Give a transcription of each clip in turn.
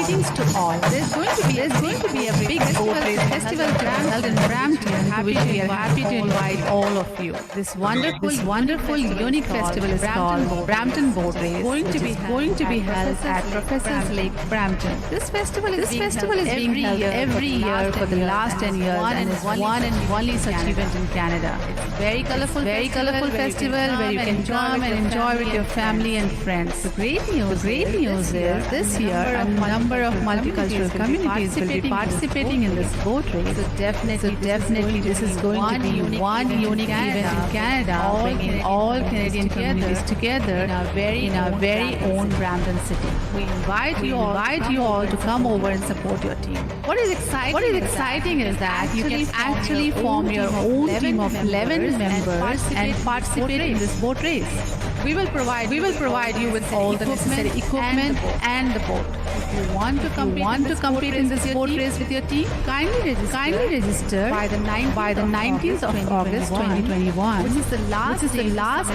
Greetings to all. There's going to be a big boat race festival held in Brampton, to which we are happy to invite all of you. This wonderful, unique festival is called Brampton Boat Race, going to be held at Professor's Lake, Brampton. This festival is being held every year for the last 10 years and is one and only such event in Canada. It's a very colorful festival where you can come and enjoy with your family and friends. The great news is this year a number of multicultural communities will be participating in this boat race. So definitely this is going to be one unique event in Canada, bringing all Canadian communities together in our very own Brampton city. We invite you all to come over and support your team. What is exciting is that you can actually form your own team of 11 members and participate in this boat race. We will provide you with all the necessary equipment and the boat. If you want to compete in this boat race with your team, kindly register by the 19th of August 2021, which is the last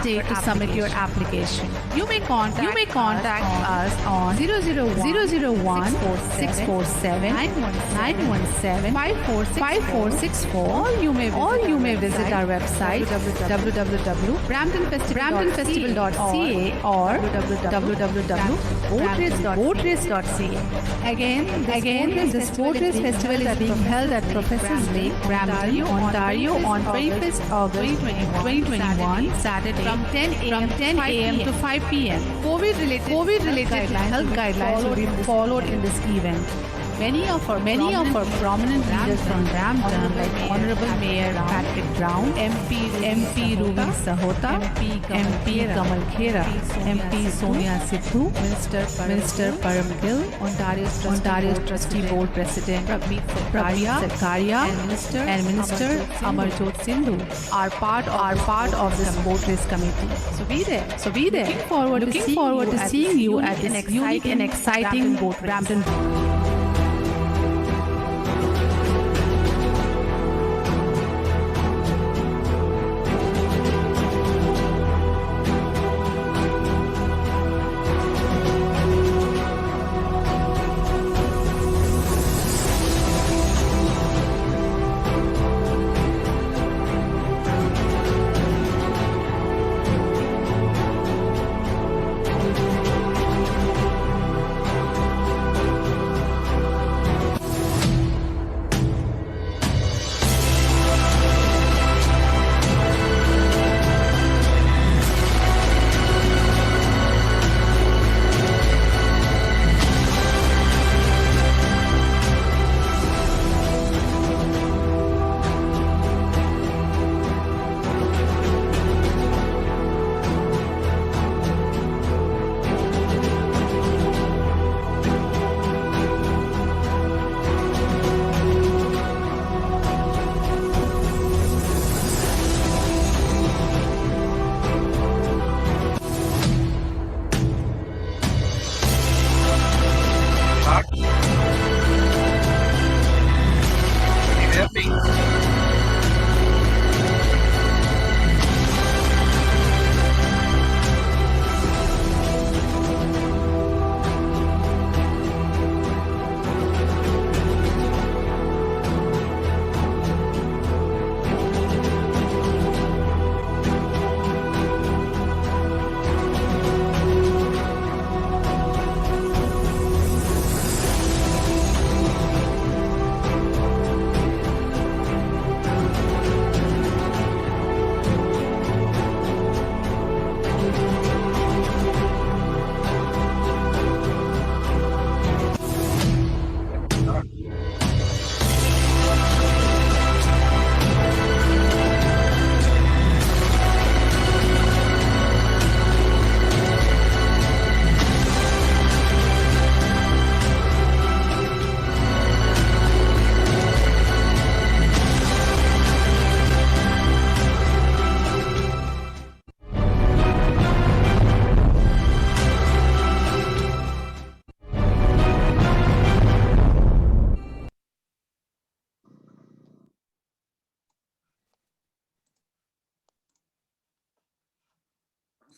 date to submit your application. You may contact us on 001 647 917 5464, or you may visit our website www.bramptonfestival.ca or www.boatrace.ca. Again, this boat race festival is being held at Professor's Lake, Brampton, Ontario on 25th August 2021, Saturday from 10 a.m. to 5 p.m. COVID-related health guidelines will be followed in this event. Many of our prominent leaders from Brampton, like Honorable Mayor Patrick Brown, MP Ruby Sahota, MP Kamal Khera, MP Sonia Sidhu, Minister Param Gill, Ontario's Trustee Board President Praveenkumar Sakaria, and Minister Amarjot Sindhu are part of this boat race committee. So be there. Looking forward to seeing you at this unique and exciting boat Brampton.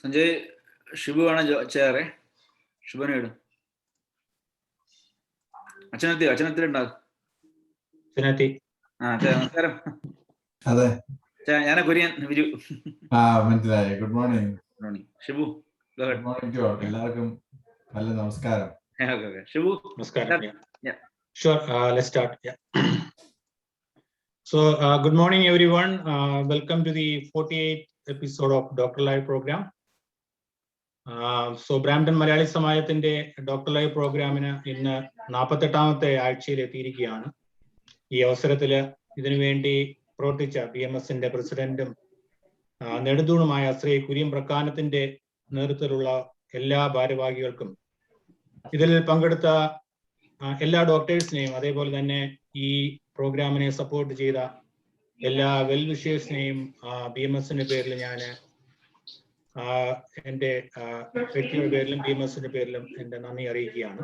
Sanjay Shibu ಅಣ್ಣ chair ಶಿಬನೇ ಇಡು. അച്ഛനത്തിലുണ്ടാകും. നമസ്കാരം. അതെ, ഞാൻ Korean Viju. മനസ്സിലായി. Good morning. Shibu. Good morning to all. എല്ലാവർക്കും നല്ല നമസ്കാരം. Shivu. Namaskar. Yeah. Sure. Let's start. Yeah. So, good morning, everyone. Welcome to the 48th episode of Dr.Live program. So, Brampton Malayali Samayathinte Dr.Live programine innu 48ാമത്തെ ആഴ്ചയിൽ എത്തിയിരിക്കുകയാണ്. ഈ അവസരത്തിൽ ഇതിനു വേണ്ടി പ്രവർത്തിച്ച BMSന്റെ പ്രസിഡന്റും നെടുന്തൂണുമായ ശ്രീ കുര്യൻ പ്രക്കാനത്തിന്റെ നേതൃത്വത്തിലുള്ള എല്ലാ ഭാരവാഹികൾക്കും ഇതിൽ പങ്കെടുത്ത എല്ലാ ഡോക്ടേഴ്സിനെയും അതേപോലെ തന്നെ ഈ പ്രോഗ്രാമിനെ സപ്പോർട്ട് ചെയ്ത എല്ലാ വെൽ വിഷേഴ്സിനെയും BMSന്റെ പേരിൽ ഞാൻ എൻ്റെ വ്യക്തിയുടെ പേരിലും BMSന്റെ പേരിലും എൻ്റെ നന്ദി അറിയിക്കുകയാണ്.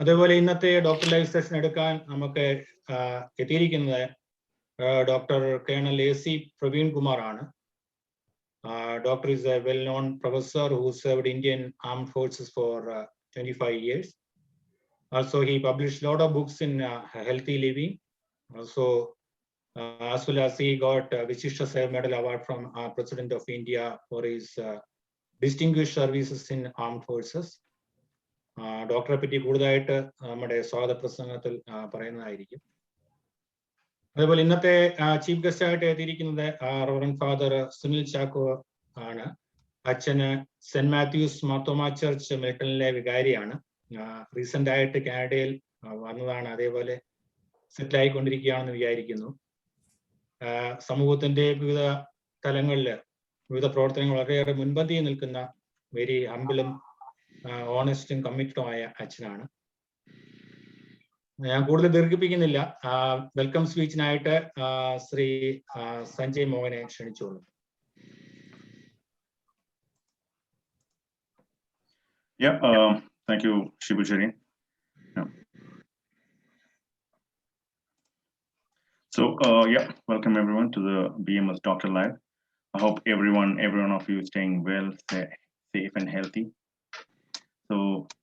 അതേപോലെ ഇന്നത്തെ ഡോക്ടർ ലൈവ് സെഷൻ എടുക്കാൻ നമുക്ക് എത്തിയിരിക്കുന്നത് ഡോക്ടർ കേണൽ AC Praveenkumar ആണ്. Doctor is a well-known professor who served Indian Armed Forces for 25 years. Also, he published a lot of books in healthy living. Also, as well as he got Vishishtha Seva Medal Award from President of India for his distinguished services in armed forces. ഡോക്ടറെ പറ്റി കൂടുതലായിട്ട് നമ്മുടെ സ്വാഗത പ്രസംഗത്തിൽ പറയുന്നതായിരിക്കും. അതേപോലെ ഇന്നത്തെ chief guest ആയിട്ട് എത്തിയിരിക്കുന്നത് റവറന്റ് ഫാദർ സുനിൽ ചാക്കോ ആണ്. അച്ഛന് സെന്റ് മാത്യൂസ് മാർത്തോമ ചർച്ച് മിൽട്ടണിലെ വികാരിയാണ്. റീസെന്റ് ആയിട്ട് കാനഡയിൽ വന്നതാണ്. അതേപോലെ സെറ്റിൽ ആയിക്കൊണ്ടിരിക്കുകയാണെന്ന് വിചാരിക്കുന്നു. സമൂഹത്തിന്റെ വിവിധ തലങ്ങളിൽ വിവിധ പ്രവർത്തനങ്ങൾ വളരെയേറെ മുൻപന്തിയിൽ നിൽക്കുന്ന വെരി ഹംബിളും ഓണസ്റ്റും കമ്മിറ്റഡുമായ അച്ഛനാണ്. ഞാൻ കൂടുതൽ ദീർഘിപ്പിക്കുന്നില്ല. വെൽക്കം സ്പീച്ചിനായിട്ട് ശ്രീ സഞ്ജയ് മോഹനെ ക്ഷണിച്ചോളൂ. Thank you, Shibu Chari. So, welcome everyone to the BMS Dr.Live. I hope everyone of you is staying well, safe and healthy. So,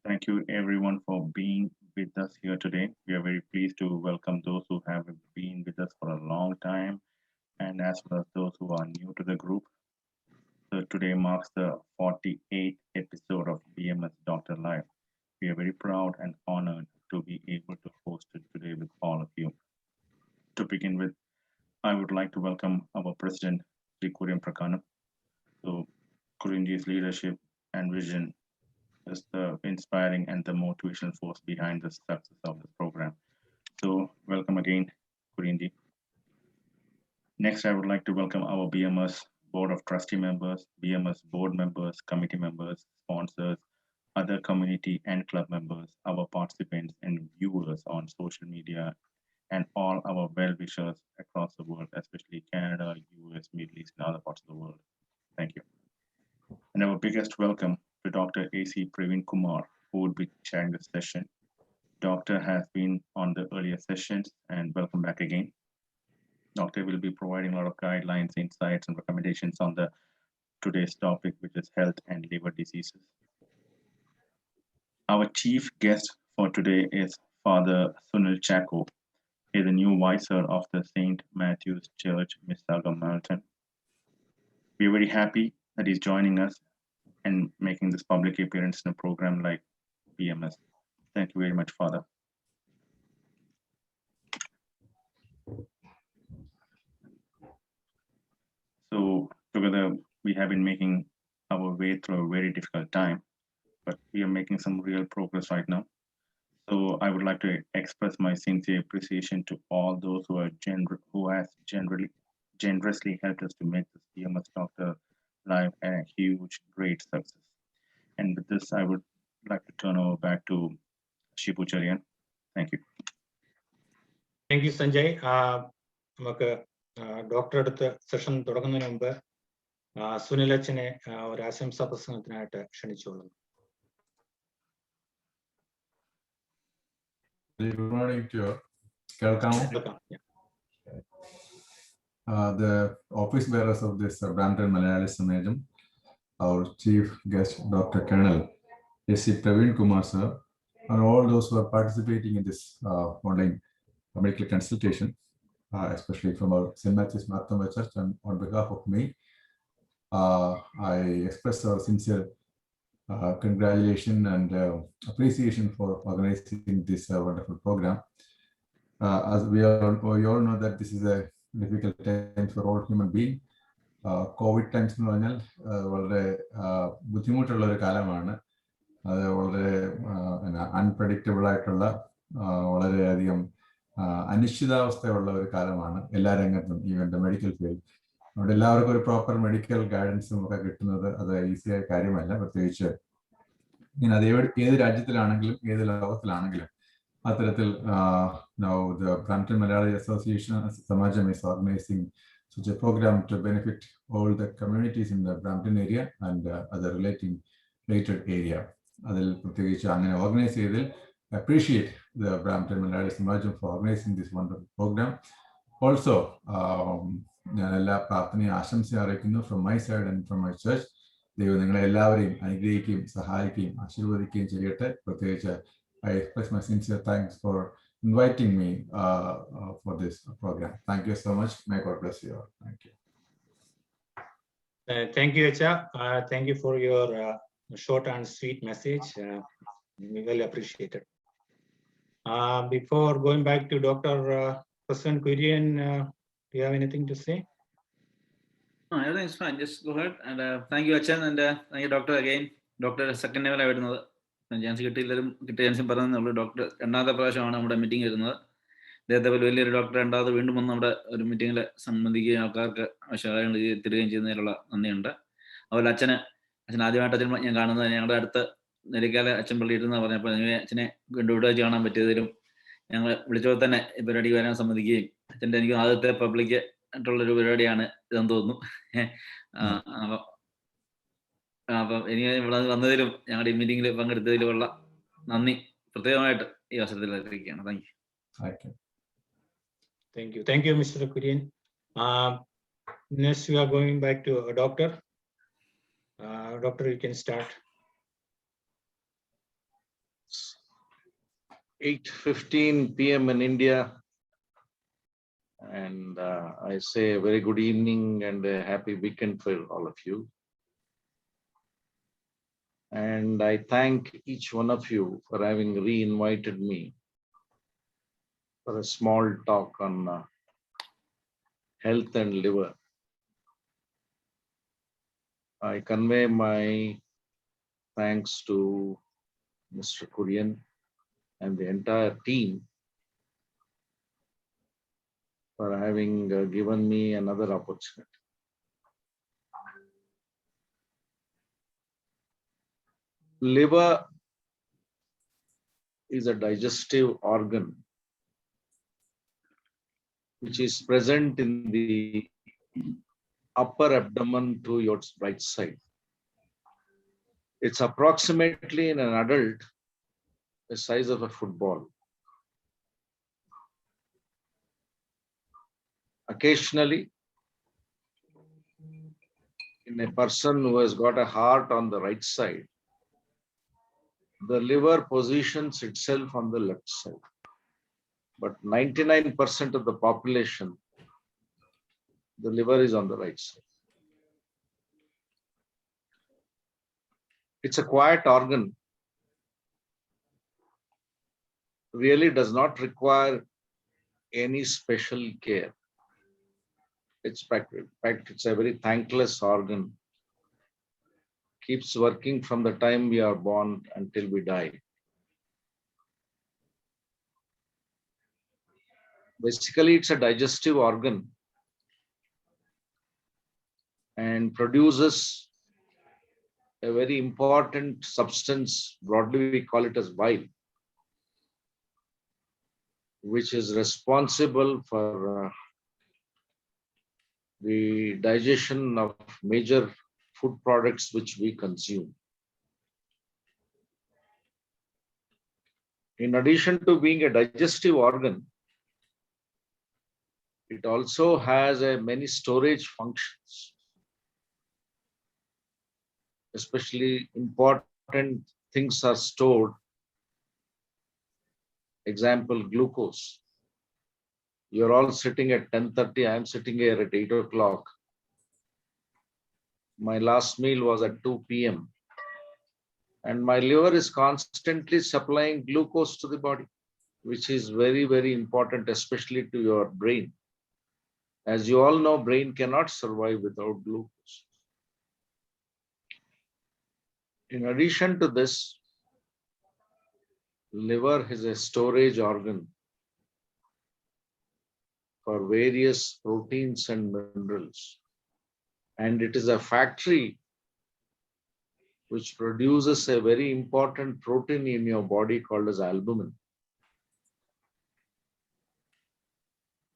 thank you everyone for being with us here today. We are very pleased to welcome those who have been with us for a long time, and as well as those who are new to the group. So today marks the 48th episode of BMS Dr.Live. We are very proud and honored to be able to host it today with all of you. To begin with, I would like to welcome our president, Sri Kurien Prakanam. So Kurienji's leadership and vision is the inspiring and the motivational force behind the success of this program. So welcome again, Kurienji. Next, I would like to welcome our BMS Board of Trustee members, BMS board members, committee members, sponsors, other community and club members, our participants and viewers on social media, and all our well-wishers across the world, especially Canada, US, Middle East, and other parts of the world. Thank you. And our biggest welcome to Dr. AC Praveenkumar, who would be chairing this session. Doctor has been on the earlier sessions, and welcome back again. Doctor will be providing a lot of guidelines, insights, and recommendations on the today's topic, which is health and liver diseases. Our chief guest for today is Father Sunil Chacko. He is the new vicar of the St. Matthew's Church, Mississauga, Malton. We are very happy that he's joining us and making this public appearance in a program like BMS. Thank you very much, Father. So together we have been making our way through a very difficult time, but we are making some real progress right now. So I would like to express my sincere appreciation to all those who has generously helped us to make this BMS Dr.Live a huge, great success. And with this, I would like to turn over back to Shibu Charian. Thank you. Thank you, Sanjay. നമുക്ക് doctor അടുത്ത session തുടങ്ങുന്നതിന് മുമ്പ് സുനിലച്ചനെ ഒരു ആശംസാ പ്രസംഗത്തിനായിട്ട് ക്ഷണിച്ചോളുന്നു. Good morning to you. The office bearers of this Brampton Malayali Samajam, our chief guest, Dr. Colonel AC Praveenkumar sir, and all those who are participating in this online medical consultation, especially from our St. Matthew's Martha Church, and on behalf of me, I express our sincere congratulations and appreciation for organizing this wonderful program. As we all know that this is a difficult time for all human beings. Covid times എന്ന് പറഞ്ഞാൽ വളരെ ബുദ്ധിമുട്ടുള്ള ഒരു കാലമാണ്. അത് വളരെ unpredictable ആയിട്ടുള്ള വളരെയധികം അനിശ്ചിതാവസ്ഥയുള്ള ഒരു കാലമാണ് എല്ലാ രംഗത്തും, ഈവൻ ദ മെഡിക്കൽ ഫീൽഡ്. അവിടെ എല്ലാവർക്കും ഒരു പ്രോപ്പർ മെഡിക്കൽ ഗൈഡൻസും ഒക്കെ കിട്ടുന്നത് അത് ഈസിയായ കാര്യമല്ല. പ്രത്യേകിച്ച് ഇങ്ങനെ അത് ഏത് രാജ്യത്തിലാണെങ്കിലും ഏത് ലോകത്തിലാണെങ്കിലും അത്തരത്തിൽ now the Brampton Malaria Association Samajam is organizing such a program to benefit all the communities in the Brampton area and other related area. അതിൽ പ്രത്യേകിച്ച് അങ്ങനെ ഓർഗനൈസ് ചെയ്തതിൽ appreciate the Brampton Malaria Samajam for organizing this wonderful program. Also, ഞാൻ എല്ലാ പ്രാർത്ഥനയും ആശംസ അറിയിക്കുന്നു from my side and from my church. ദൈവം നിങ്ങളെ എല്ലാവരെയും അനുഗ്രഹിക്കുകയും സഹായിക്കുകയും ആശീർവദിക്കുകയും ചെയ്യട്ടെ. പ്രത്യേകിച്ച് I express my sincere thanks for inviting me for this program. Thank you so much. May God bless you all. Thank you. Thank you, Acha. Thank you for your short and sweet message. We well appreciated. Before going back to Dr. Prasan Kurian, do you have anything to say? No, everything is fine. Just go ahead. And thank you, Achan, and thank you, Doctor, again. Doctor, second level ആയിരുന്നത് chance കിട്ടിയില്ലെങ്കിലും കിട്ടിയ ചാൻസും പറയുന്നുള്ളൂ. Doctor രണ്ടാമത്തെ പ്രാവശ്യമാണ് നമ്മുടെ meeting വരുന്നത്. അദ്ദേഹത്തെ പോലെ വലിയൊരു ഡോക്ടർ രണ്ടാമത് വീണ്ടും വന്ന് നമ്മുടെ ഒരു മീറ്റിംഗിൽ സംബന്ധിക്കുകയും ആൾക്കാർക്ക് ആവശ്യകാര്യങ്ങൾ തരികയും ചെയ്യുന്നതിനുള്ള നന്ദിയുണ്ട്. അതുപോലെ അച്ഛൻ ആദ്യമായിട്ട് അച്ഛൻ ഞാൻ കാണുന്നത് ഞങ്ങളുടെ അടുത്ത് നെല്ലിക്കാല അച്ഛൻ പള്ളി ഇരുന്ന് പറഞ്ഞപ്പോൾ അച്ഛനെ വീണ്ടും വെച്ച് കാണാൻ പറ്റിയതിലും ഞങ്ങൾ വിളിച്ചപ്പോൾ തന്നെ ഈ പരിപാടിക്ക് വരാൻ സമ്മതിക്കുകയും അച്ഛൻ്റെ എനിക്ക് ആദ്യത്തെ പബ്ലിക് ആയിട്ടുള്ളൊരു പരിപാടിയാണ് ഇതെന്ന് തോന്നുന്നു. അപ്പം എനിക്ക് ഇവിടെ വന്നതിലും ഞങ്ങളുടെ ഈ മീറ്റിംഗിൽ പങ്കെടുത്തതിലുമുള്ള നന്ദി പ്രത്യേകമായിട്ട് ഈ അവസരത്തിൽ അറിയിക്കുകയാണ്. Thank you. Thank you. Thank you, Mr. Kurian. Next, we are going back to a doctor. Doctor, you can start. 8:15 p.m. in India. And I say a very good evening and a happy weekend for all of you. And I thank each one of you for having re-invited me for a small talk on health and liver. I convey my thanks to Mr. Kurian and the entire team for having given me another opportunity. Liver is a digestive organ which is present in the upper abdomen to your right side. It's approximately in an adult the size of a football. Occasionally, in a person who has got a heart on the right side, the liver positions itself on the left side. But 99% of the population, the liver is on the right side. It's a quiet organ, really does not require any special care. In fact, it's a very thankless organ. Keeps working from the time we are born until we die. Basically, it's a digestive organ and produces a very important substance, broadly we call it as bile, which is responsible for the digestion of major food products which we consume. In addition to being a digestive organ, it also has many storage functions. Especially important things are stored Example, glucose. You're all sitting at 10:30. I'm sitting here at 8 o'clock. My last meal was at 2 p.m. And my liver is constantly supplying glucose to the body, which is very, very important, especially to your brain. As you all know, brain cannot survive without glucose. In addition to this, liver is a storage organ for various proteins and minerals. And it is a factory which produces a very important protein in your body called as albumin.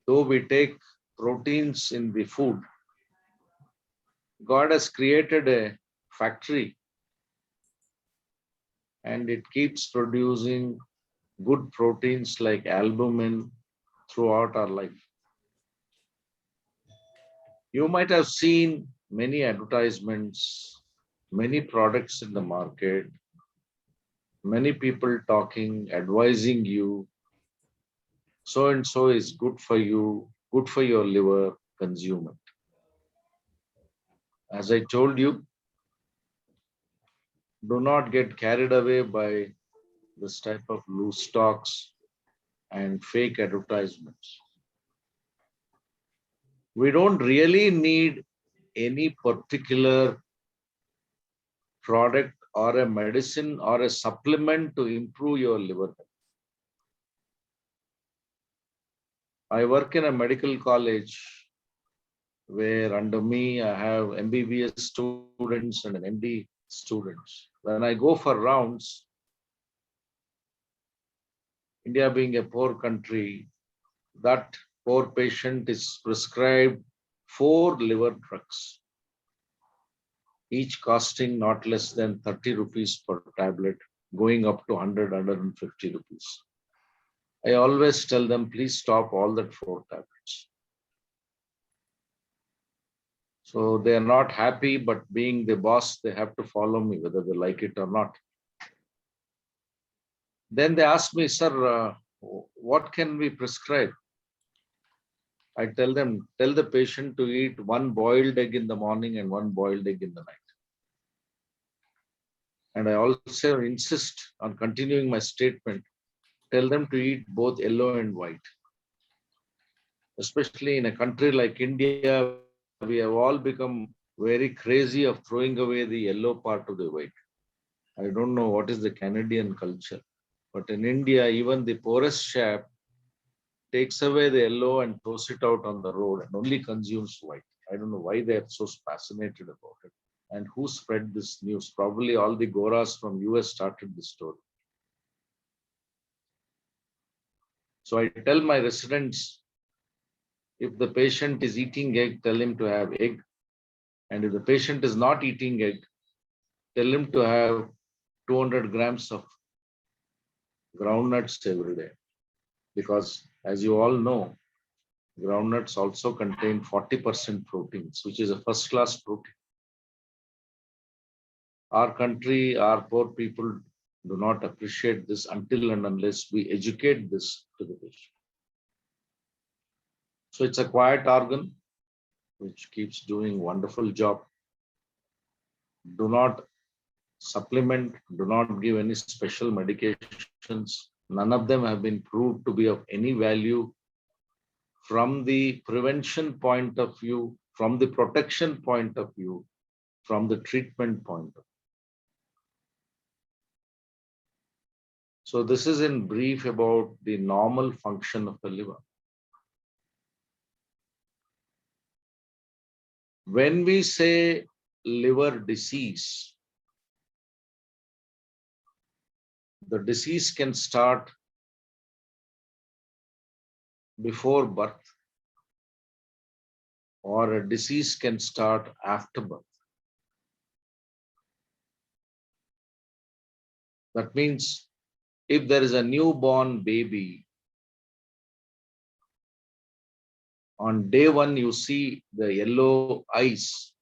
Though we take proteins in the food, God has created a factory and it keeps producing good proteins like albumin throughout our life. You might have seen many advertisements, many products in the market, many people talking, advising you, so and so is good for you, good for your liver, consume it. As I told you, do not get carried away by this type of loose talks and fake advertisements. We don't really need any particular product or a medicine or a supplement to improve your liver health. I work in a medical college where under me I have MBBS students and an MD students. When I go for rounds, India being a poor country, that poor patient is prescribed 4 liver drugs, each costing not less than 30 rupees per tablet, going up to 100, 150 rupees. I always tell them, please stop all that 4 tablets. So they are not happy, but being the boss, they have to follow me, whether they like it or not. Then they ask me, sir, what can we prescribe? I tell them, tell the patient to eat 1 boiled egg in the morning and 1 boiled egg in the night. And I also insist on continuing my statement, tell them to eat both yellow and white. Especially in a country like India, we have all become very crazy of throwing away the yellow part of the white. I don't know what is the Canadian culture, but in India, even the poorest chap takes away the yellow and throws it out on the road and only consumes white. I don't know why they are so fascinated about it. And who spread this news? Probably all the Goras from US started this story. So I tell my residents, if the patient is eating egg, tell him to have egg. And if the patient is not eating egg, tell him to have 200 grams of groundnuts every day. Because as you all know, groundnuts also contain 40% proteins, which is a first-class protein. Our country, our poor people do not appreciate this until and unless we educate this to the patient. So it's a quiet organ which keeps doing wonderful job. Do not supplement, do not give any special medications. None of them have been proved to be of any value from the prevention point of view, from the protection point of view, from the treatment point of view. So this is in brief about the normal function of the liver. When we say liver disease, the disease can start before birth or a disease can start after birth. That means if there is a newborn baby, on day 1 you see the yellow eyes,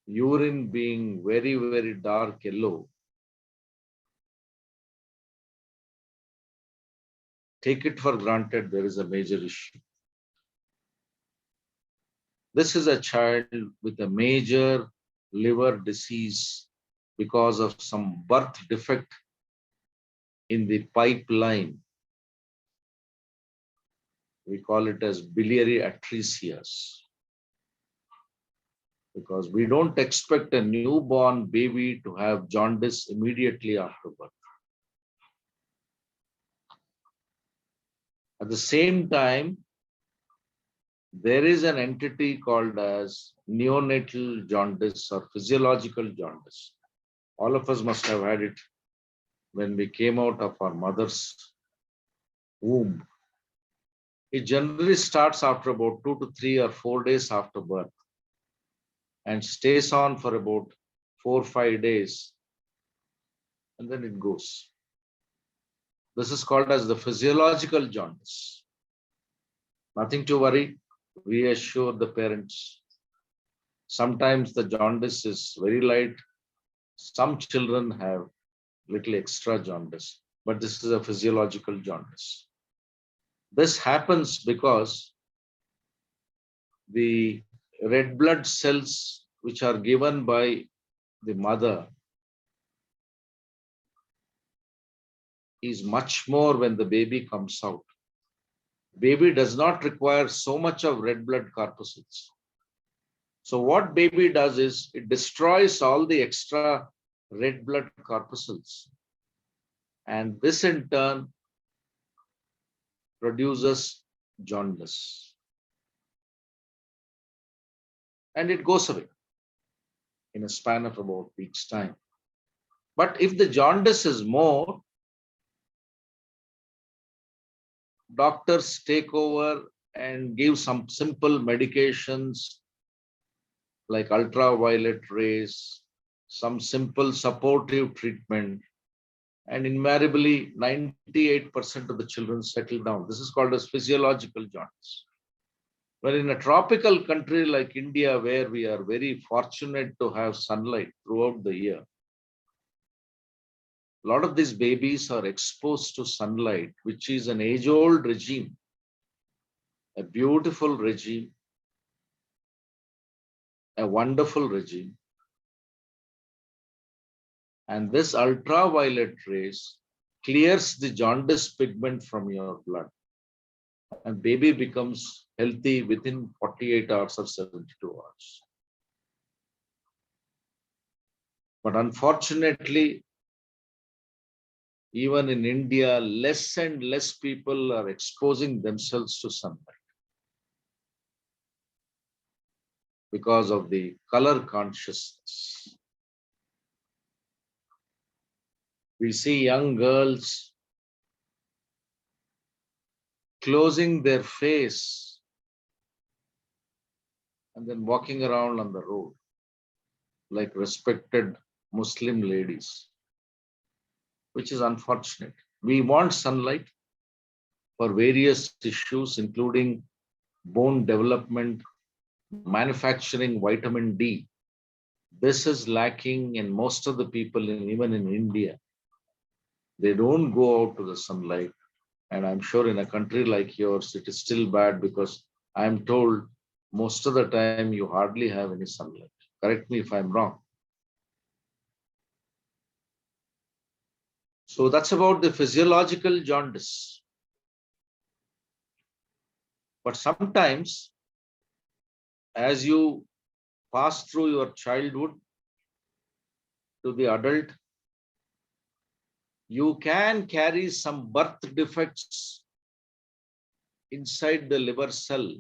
urine being very, very dark yellow. take it for granted there is a major issue. This is a child with a major liver disease because of some birth defect in the pipeline. We call it as biliary atresia, because we don't expect a newborn baby to have jaundice immediately after birth. At the same time, there is an entity called as neonatal jaundice or physiological jaundice. All of us must have had it when we came out of our mother's womb. It generally starts after about 2 to 3 or 4 days after birth and stays on for about 4 or 5 days, and then it goes. This is called as the physiological jaundice. Nothing to worry. Reassure the parents. Sometimes the jaundice is very light. Some children have little extra jaundice, but this is a physiological jaundice. This happens because the red blood cells which are given by the mother is much more when the baby comes out. Baby does not require so much of red blood corpuscles. So what baby does is it destroys all the extra red blood corpuscles, and this in turn produces jaundice, and it goes away in a span of about a week's time. But if the jaundice is more, doctors take over and give some simple medications like ultraviolet rays, some simple supportive treatment, and invariably 98% of the children settle down. This is called as physiological jaundice. But in a tropical country like India, where we are very fortunate to have sunlight throughout the year, a lot of these babies are exposed to sunlight, which is an age-old regime, a beautiful regime, a wonderful regime. And this ultraviolet rays clears the jaundice pigment from your blood, and baby becomes healthy within 48 hours or 72 hours. But unfortunately, even in India, less and less people are exposing themselves to sunlight because of the color consciousness. We see young girls closing their face and then walking around on the road like respected Muslim ladies, which is unfortunate. We want sunlight for various issues, including bone development, manufacturing vitamin D. This is lacking in most of the people, even in India. They don't go out to the sunlight. And I'm sure in a country like yours, it is still bad, because I'm told most of the time you hardly have any sunlight. Correct me if I'm wrong. So that's about the physiological jaundice. But sometimes, as you pass through your childhood to the adult, you can carry some birth defects inside the liver cell.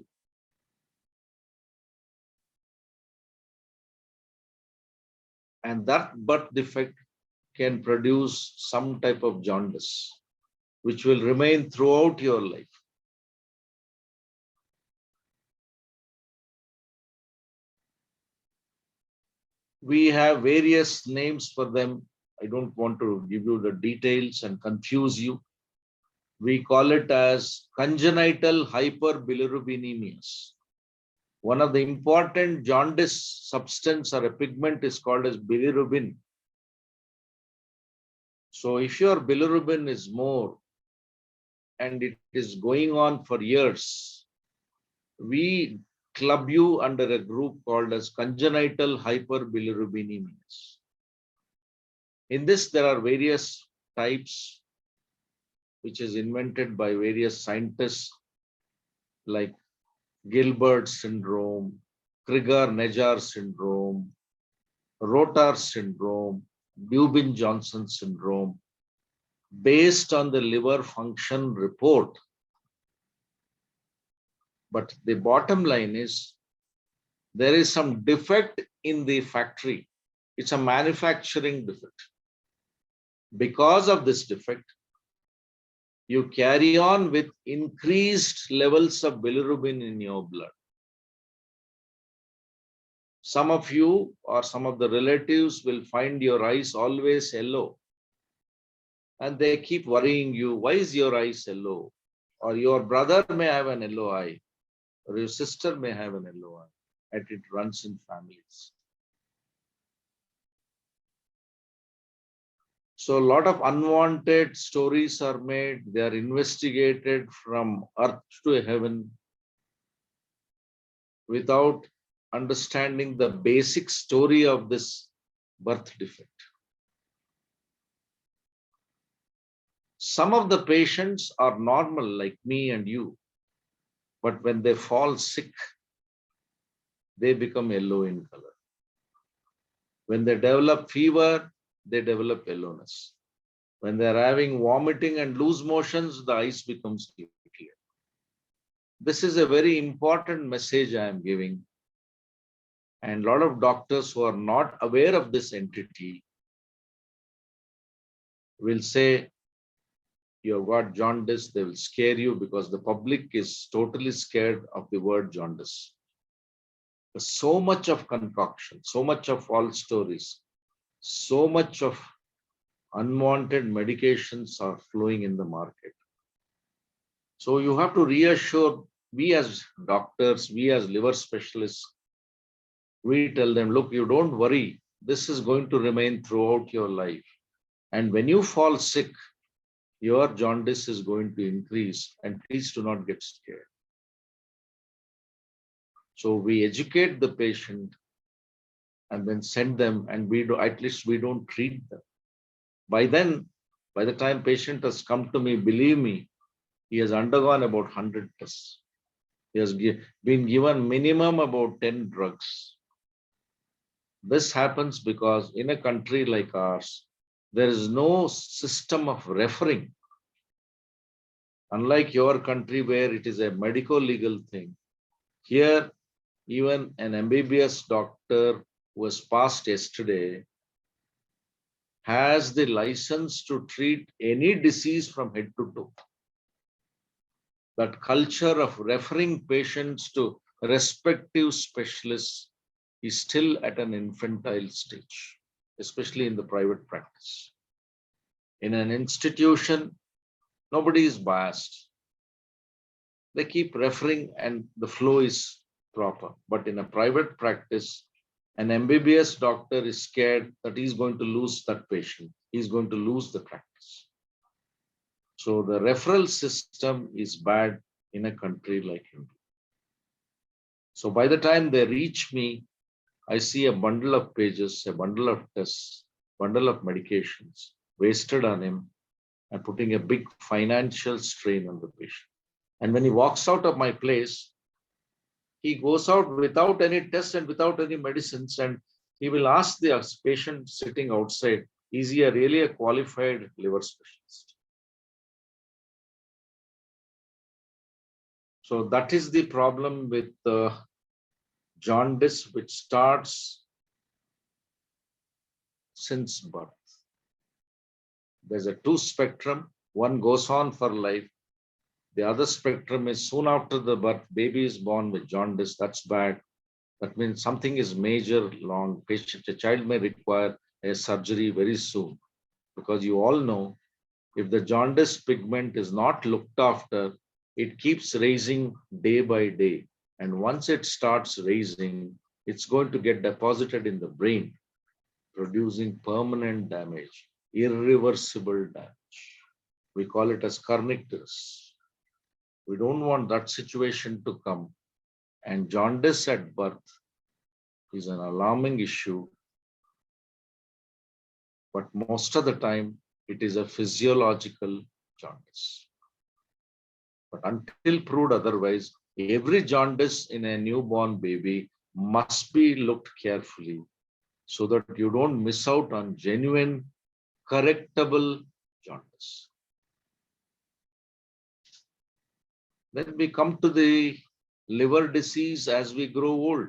And that birth defect can produce some type of jaundice, which will remain throughout your life. We have various names for them. I don't want to give you the details and confuse you. We call it as congenital hyperbilirubinemias. One of the important jaundice substance or a pigment is called as bilirubin. So if your bilirubin is more, and it is going on for years, we club you under a group called as congenital hyperbilirubinemia. In this, there are various types which is invented by various scientists like Gilbert syndrome, Krieger-Najjar syndrome, Rotar syndrome, Dubin-Johnson syndrome, based on the liver function report. But the bottom line is there is some defect in the factory. It's a manufacturing defect. Because of this defect, you carry on with increased levels of bilirubin in your blood. Some of you or some of the relatives will find your eyes always yellow. And they keep worrying you, why is your eyes yellow? Or your brother may have an yellow eye, or your sister may have an yellow eye, and it runs in families. So a lot of unwanted stories are made, they are investigated from earth to heaven without understanding the basic story of this birth defect. Some of the patients are normal like me and you, but when they fall sick, they become yellow in color. When they develop fever, they develop yellowness. When they're having vomiting and loose motions, the eyes becomes clear. This is a very important message I am giving. And a lot of doctors who are not aware of this entity will say, you've got jaundice, they will scare you because the public is totally scared of the word jaundice. There's so much of concoction, so much of false stories, so much of unwanted medications are flowing in the market. So you have to reassure, we as doctors, we as liver specialists, we tell them, look, you don't worry, this is going to remain throughout your life. And when you fall sick, your jaundice is going to increase, and please do not get scared. So we educate the patient and then send them, and we do, at least we don't treat them. By then, by the time patient has come to me, believe me, he has undergone about 100 tests. He has been given minimum about 10 drugs. This happens because in a country like ours, there is no system of referring. Unlike your country where it is a medico-legal thing, here even an MBBS doctor who was passed yesterday has the license to treat any disease from head to toe. That culture of referring patients to respective specialists is still at an infantile stage, especially in the private practice. In an institution, nobody is biased. They keep referring and the flow is proper. But in a private practice, an MBBS doctor is scared that he's going to lose that patient. He's going to lose the practice. So the referral system is bad in a country like India. So by the time they reach me, I see a bundle of pages, a bundle of tests, bundle of medications wasted on him and putting a big financial strain on the patient. And when he walks out of my place, he goes out without any tests and without any medicines, and he will ask the patient sitting outside, is he really a qualified liver specialist? So that is the problem with jaundice, which starts since birth. There's a two spectrum. One goes on for life. The other spectrum is soon after the birth, baby is born with jaundice. That's bad. That means something is major, long. Patient, a child may require a surgery very soon, because you all know if the jaundice pigment is not looked after, it keeps raising day by day. And once it starts raising, it's going to get deposited in the brain, producing permanent damage, irreversible damage. We call it as kernicterus. We don't want that situation to come. And jaundice at birth is an alarming issue. But most of the time, it is a physiological jaundice. But until proved otherwise, every jaundice in a newborn baby must be looked carefully so that you don't miss out on genuine, correctable jaundice. Then we come to the liver disease as we grow old.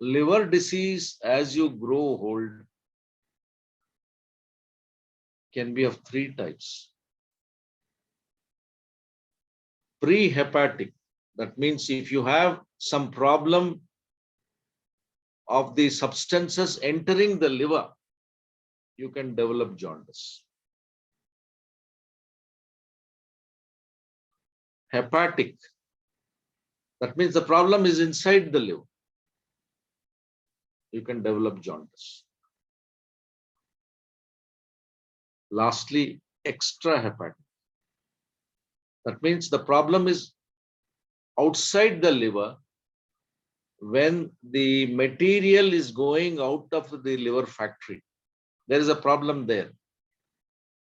Liver disease as you grow old can be of three types. Pre-hepatic, that means if you have some problem of the substances entering the liver, you can develop jaundice. Hepatic, that means the problem is inside the liver. You can develop jaundice. Lastly, extrahepatic. That means the problem is outside the liver when the material is going out of the liver factory. There is a problem there.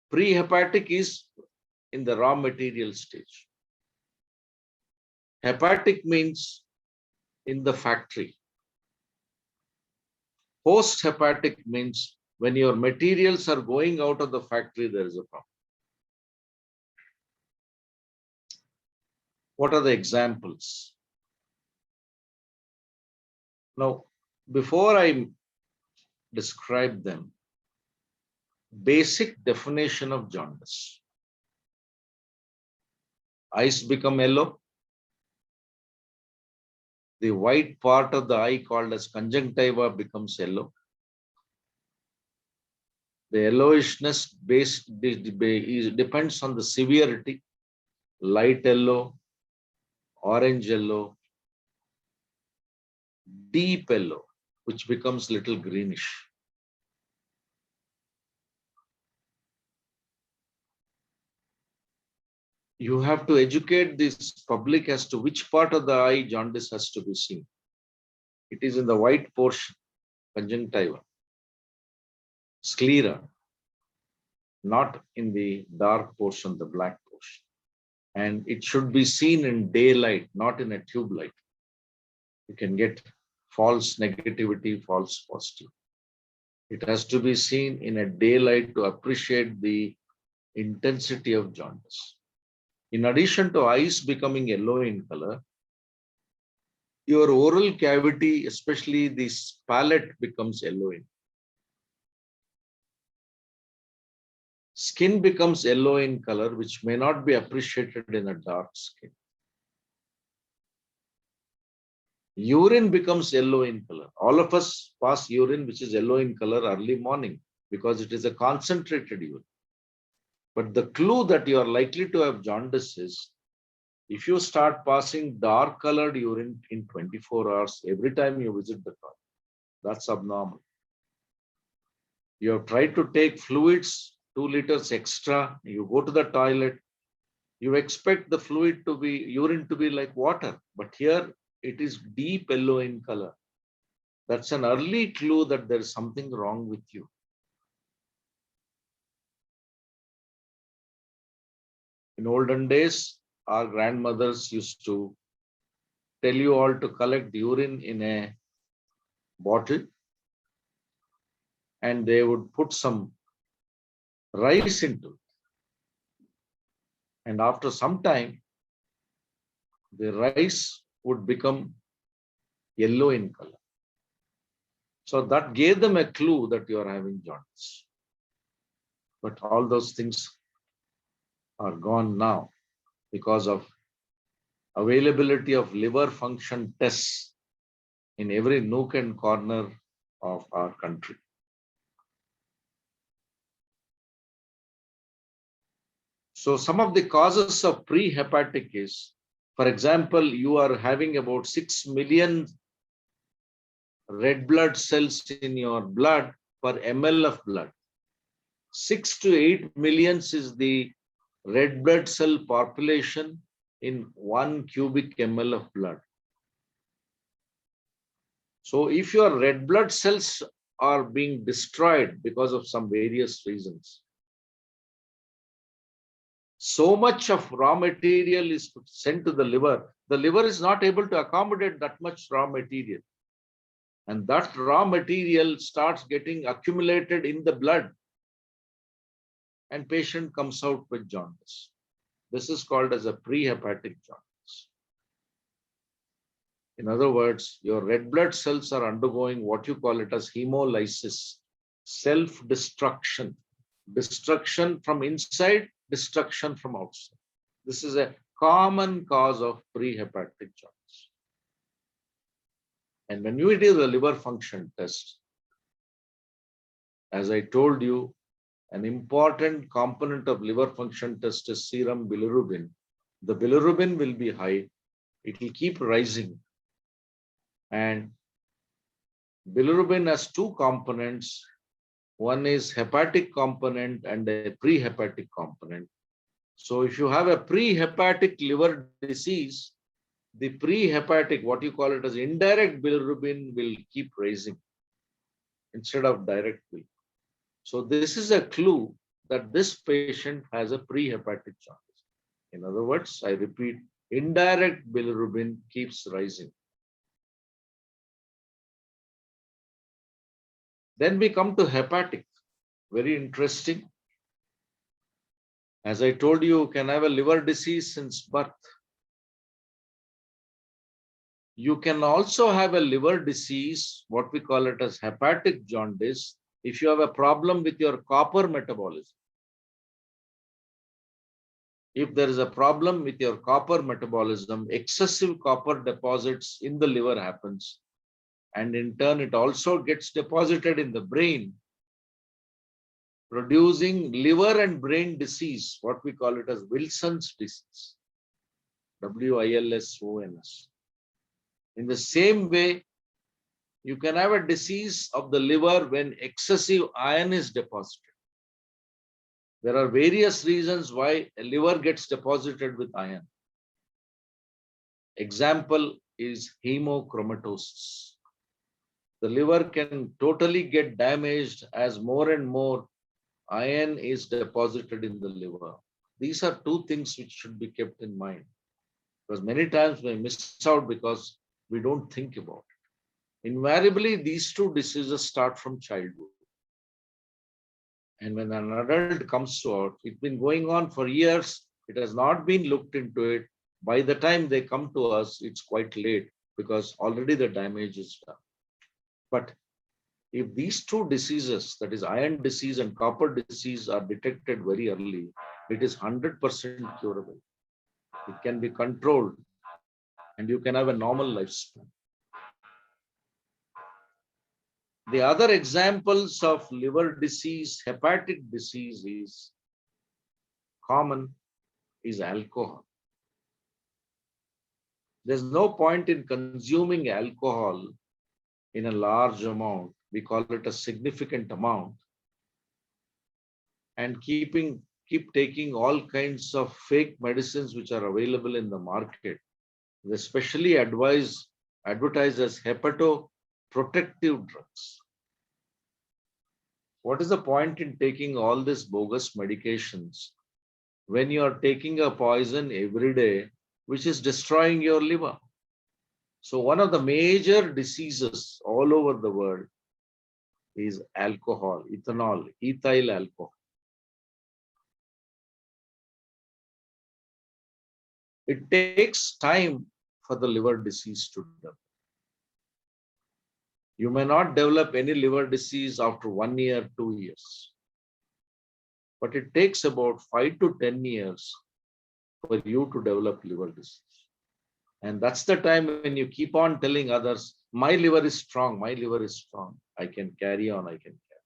Pre-hepatic is in the raw material stage. Hepatic means in the factory. Post-hepatic means when your materials are going out of the factory, there is a problem. What are the examples? Now, before I describe them, basic definition of jaundice. Eyes become yellow. The white part of the eye called as conjunctiva becomes yellow. The yellowishness depends on the severity, light yellow, orange yellow, deep yellow, which becomes little greenish. You have to educate this public as to which part of the eye jaundice has to be seen. It is in the white portion, conjunctiva, sclera, not in the dark portion, the black portion. And it should be seen in daylight, not in a tube light. You can get false negativity, false positive. It has to be seen in a daylight to appreciate the intensity of jaundice. In addition to eyes becoming yellow in color, your oral cavity, especially this palate, becomes yellow in. Skin becomes yellow in color, which may not be appreciated in a dark skin. Urine becomes yellow in color. All of us pass urine which is yellow in color early morning because it is a concentrated urine. But the clue that you are likely to have jaundice is if you start passing dark colored urine in 24 hours every time you visit the toilet, that's abnormal. You have tried to take fluids, 2 liters extra, you go to the toilet, you expect the fluid to be, urine to be like water, but here it is deep yellow in color. That's an early clue that there is something wrong with you. In olden days, our grandmothers used to tell you all to collect urine in a bottle and they would put some rice into it. And after some time, the rice would become yellow in color. So that gave them a clue that you are having jaundice. But all those things are gone now because of availability of liver function tests in every nook and corner of our country. So some of the causes of pre-hepatic is, for example, you are having about 6 million red blood cells in your blood per ml of blood. 6 to 8 millions is the red blood cell population in 1 cubic ml of blood. So if your red blood cells are being destroyed because of some various reasons, so much of raw material is sent to the liver. The liver is not able to accommodate that much raw material. And that raw material starts getting accumulated in the blood, and patient comes out with jaundice. This is called as a prehepatic jaundice. In other words, your red blood cells are undergoing what you call it as hemolysis, self-destruction, destruction from inside, destruction from outside. This is a common cause of prehepatic jaundice. And when you do the liver function test, as I told you, an important component of liver function test is serum bilirubin. The bilirubin will be high. It will keep rising. And bilirubin has two components. One is hepatic component and a prehepatic component. So if you have a prehepatic liver disease, the prehepatic, what you call it as indirect bilirubin, will keep rising instead of direct bilirubin. So this is a clue that this patient has a prehepatic jaundice. In other words, I repeat, indirect bilirubin keeps rising. Then we come to hepatic, very interesting. As I told you, you can have a liver disease since birth. You can also have a liver disease, what we call it as hepatic jaundice, if you have a problem with your copper metabolism. If there is a problem with your copper metabolism, excessive copper deposits in the liver happens, and in turn it also gets deposited in the brain, producing liver and brain disease, what we call it as Wilson's disease, WILSONS. In the same way, you can have a disease of the liver when excessive iron is deposited. There are various reasons why a liver gets deposited with iron. Example is hemochromatosis. The liver can totally get damaged as more and more iron is deposited in the liver. These are two things which should be kept in mind, because many times we miss out because we don't think about it. Invariably, these two diseases start from childhood. And when an adult comes out, it's been going on for years, it has not been looked into it. By the time they come to us, it's quite late because already the damage is done. But if these two diseases, that is iron disease and copper disease, are detected very early, it is 100% curable. It can be controlled and you can have a normal lifespan. The other examples of liver disease, hepatic disease is common, is alcohol. There's no point in consuming alcohol in a large amount. We call it a significant amount, and keep taking all kinds of fake medicines which are available in the market, especially advertised as hepatoprotective drugs. What is the point in taking all these bogus medications when you are taking a poison every day which is destroying your liver? So one of the major diseases all over the world is alcohol, ethyl alcohol. It takes time for the liver disease to develop. You may not develop any liver disease after 1 year, 2 years, but it takes about 5 to 10 years for you to develop liver disease. And that's the time when you keep on telling others, my liver is strong, my liver is strong. I can carry on, I can carry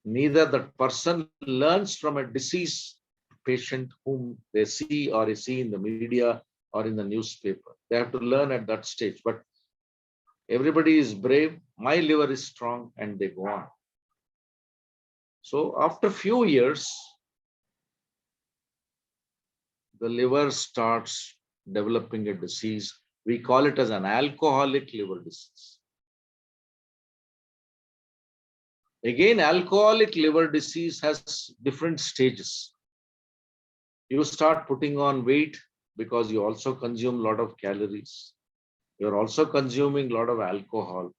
on. Neither the person learns from a deceased patient whom they see in the media or in the newspaper. They have to learn at that stage. But everybody is brave, my liver is strong, and they go on. So after few years, the liver starts developing a disease. We call it as an alcoholic liver disease. Again, alcoholic liver disease has different stages. You start putting on weight because you also consume a lot of calories. You're also consuming a lot of alcohol.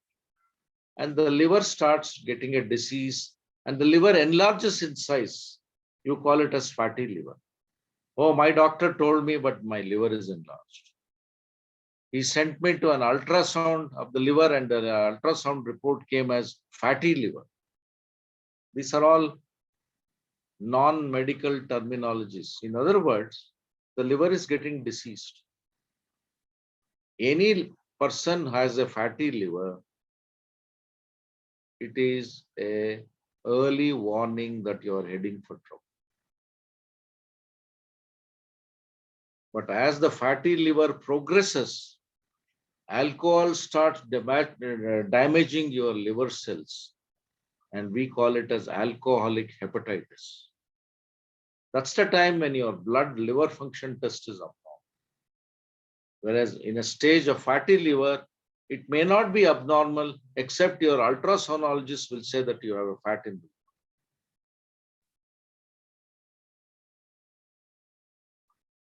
And the liver starts getting a disease, and the liver enlarges in size. You call it as fatty liver. Oh, my doctor told me, but my liver is enlarged. He sent me to an ultrasound of the liver, and the ultrasound report came as fatty liver. These are all non-medical terminologies. In other words, the liver is getting diseased. Any person has a fatty liver, it is an early warning that you are heading for trouble. But as the fatty liver progresses, alcohol starts damaging your liver cells, and we call it as alcoholic hepatitis. That's the time when your blood liver function test is abnormal. Whereas in a stage of fatty liver, it may not be abnormal, except your ultrasonologist will say that you have a fat in the liver.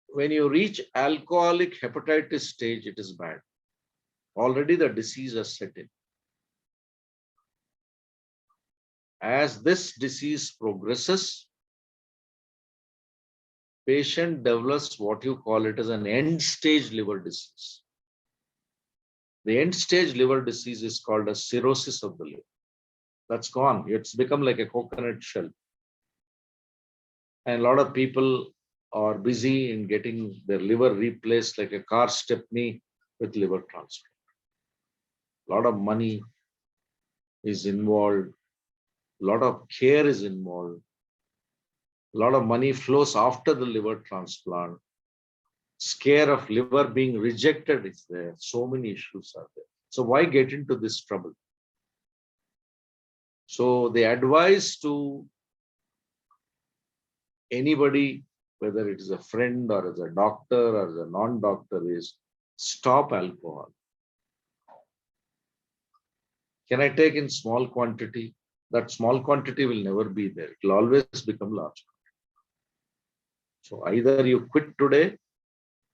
When you reach alcoholic hepatitis stage, it is bad. Already the disease has set in. As this disease progresses, patient develops what you call it as an end stage liver disease. The end stage liver disease is called as cirrhosis of the liver. That's gone. It's become like a coconut shell. And a lot of people are busy in getting their liver replaced like a car stepney with liver transplant. A lot of money is involved. A lot of care is involved. A lot of money flows after the liver transplant. Scare of liver being rejected is there. So many issues are there. So why get into this trouble? So the advice to anybody, whether it is a friend or as a doctor or as a non-doctor, is stop alcohol. Can I take in small quantity? That small quantity will never be there. It will always become large. So either you quit today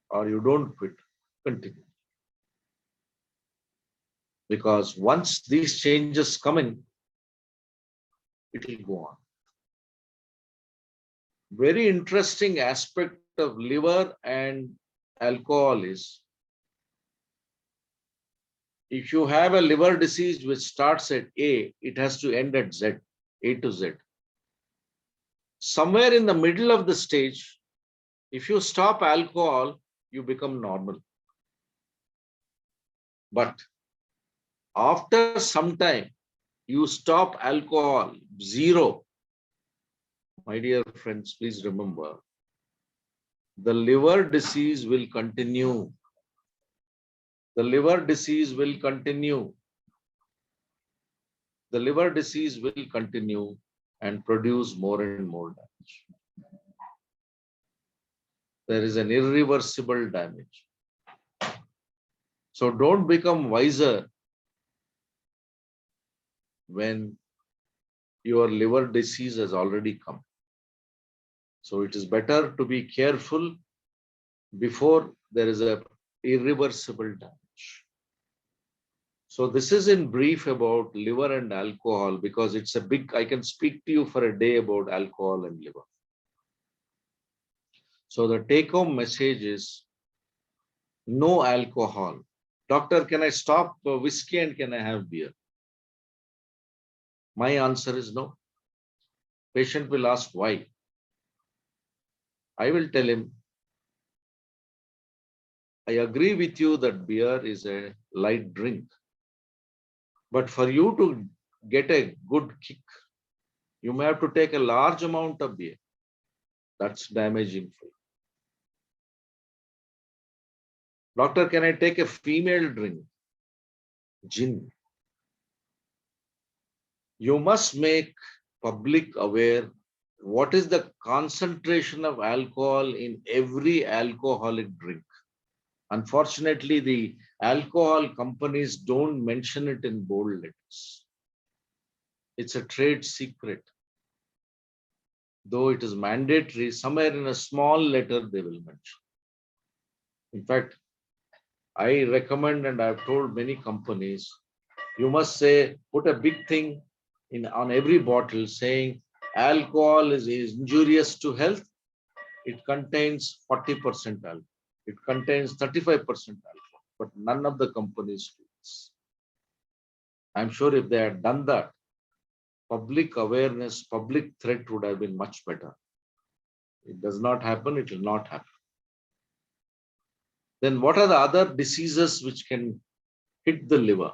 or you don't quit, continue. Because once these changes come in, it will go on. Very interesting aspect of liver and alcohol is, if you have a liver disease which starts at A, it has to end at Z, A to Z. Somewhere in the middle of the stage, if you stop alcohol, you become normal. But after some time, you stop alcohol, zero. My dear friends, please remember, the liver disease will continue. The liver disease will continue. The liver disease will continue and produce more and more damage. There is an irreversible damage. So don't become wiser when your liver disease has already come. So it is better to be careful before there is an irreversible damage. So this is in brief about liver and alcohol, because it's a big, I can speak to you for a day about alcohol and liver. So the take-home message is no alcohol. Doctor, can I stop whiskey and can I have beer? My answer is no. Patient will ask why. I will tell him, I agree with you that beer is a light drink. But for you to get a good kick, you may have to take a large amount of beer. That's damaging for you. Doctor, can I take a female drink? gin. You must make public aware what is the concentration of alcohol in every alcoholic drink. Unfortunately, the alcohol companies don't mention it in bold letters. It's a trade secret. Though it is mandatory, somewhere in a small letter they will mention. In fact, I recommend, and I've told many companies, you must say, put a big thing on every bottle saying alcohol is injurious to health. It contains 40% alcohol. It contains 35% alcohol, but none of the companies do this. I'm sure if they had done that, public awareness, public threat would have been much better. It does not happen, it will not happen. Then what are the other diseases which can hit the liver?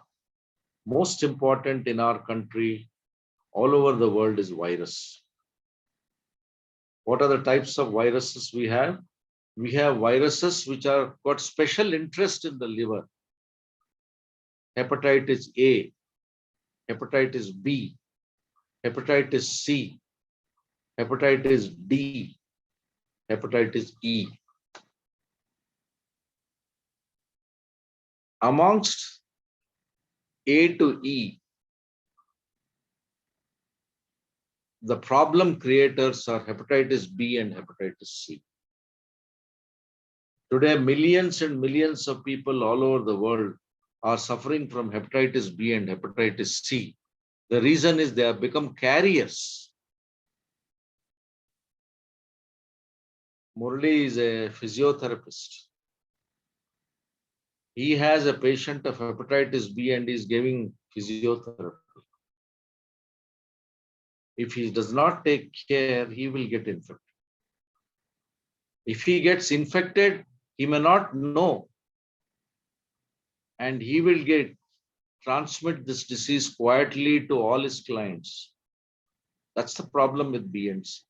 Most important in our country, all over the world, is virus. What are the types of viruses we have? We have viruses which are got special interest in the liver. Hepatitis A, hepatitis B, hepatitis C, hepatitis D, hepatitis E. Amongst A to E, the problem creators are hepatitis B and hepatitis C. Today, millions and millions of people all over the world are suffering from hepatitis B and hepatitis C. The reason is they have become carriers. Murali is a physiotherapist. He has a patient of hepatitis B and is giving physiotherapy. If he does not take care, he will get infected. If he gets infected, he may not know, and he will transmit this disease quietly to all his clients. That's the problem with B and C.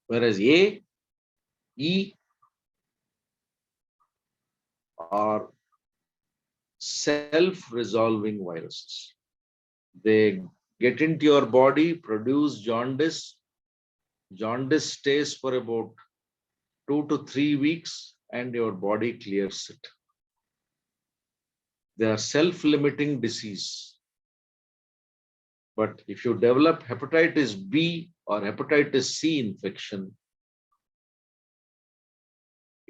Whereas A, E are self-resolving viruses. They get into your body, produce jaundice. Jaundice stays for about 2 to 3 weeks and your body clears it. They are self-limiting disease. But if you develop hepatitis B or hepatitis C infection,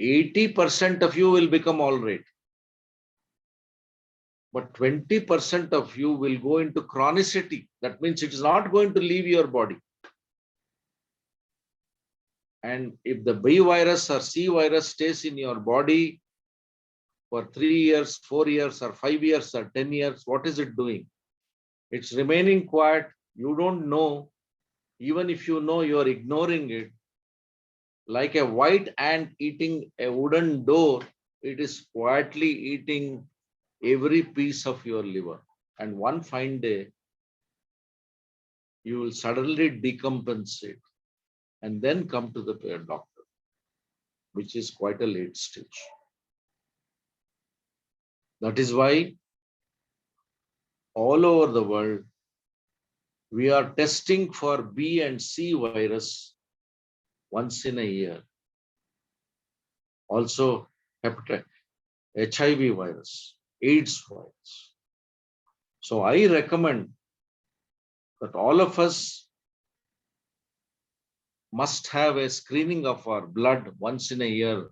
80% of you will become all right. But 20% of you will go into chronicity. That means it is not going to leave your body. And if the B virus or C virus stays in your body for 3 years, 4 years, or 5 years, or 10 years, what is it doing? It's remaining quiet. You don't know. Even if you know, you're ignoring it. Like a white ant eating a wooden door, it is quietly eating every piece of your liver. And one fine day, you will suddenly decompensate and then come to the doctor, which is quite a late stage. That is why all over the world, we are testing for B and C virus once in a year. Also, hepatitis, HIV virus, AIDS virus. So I recommend that all of us must have a screening of our blood once in a year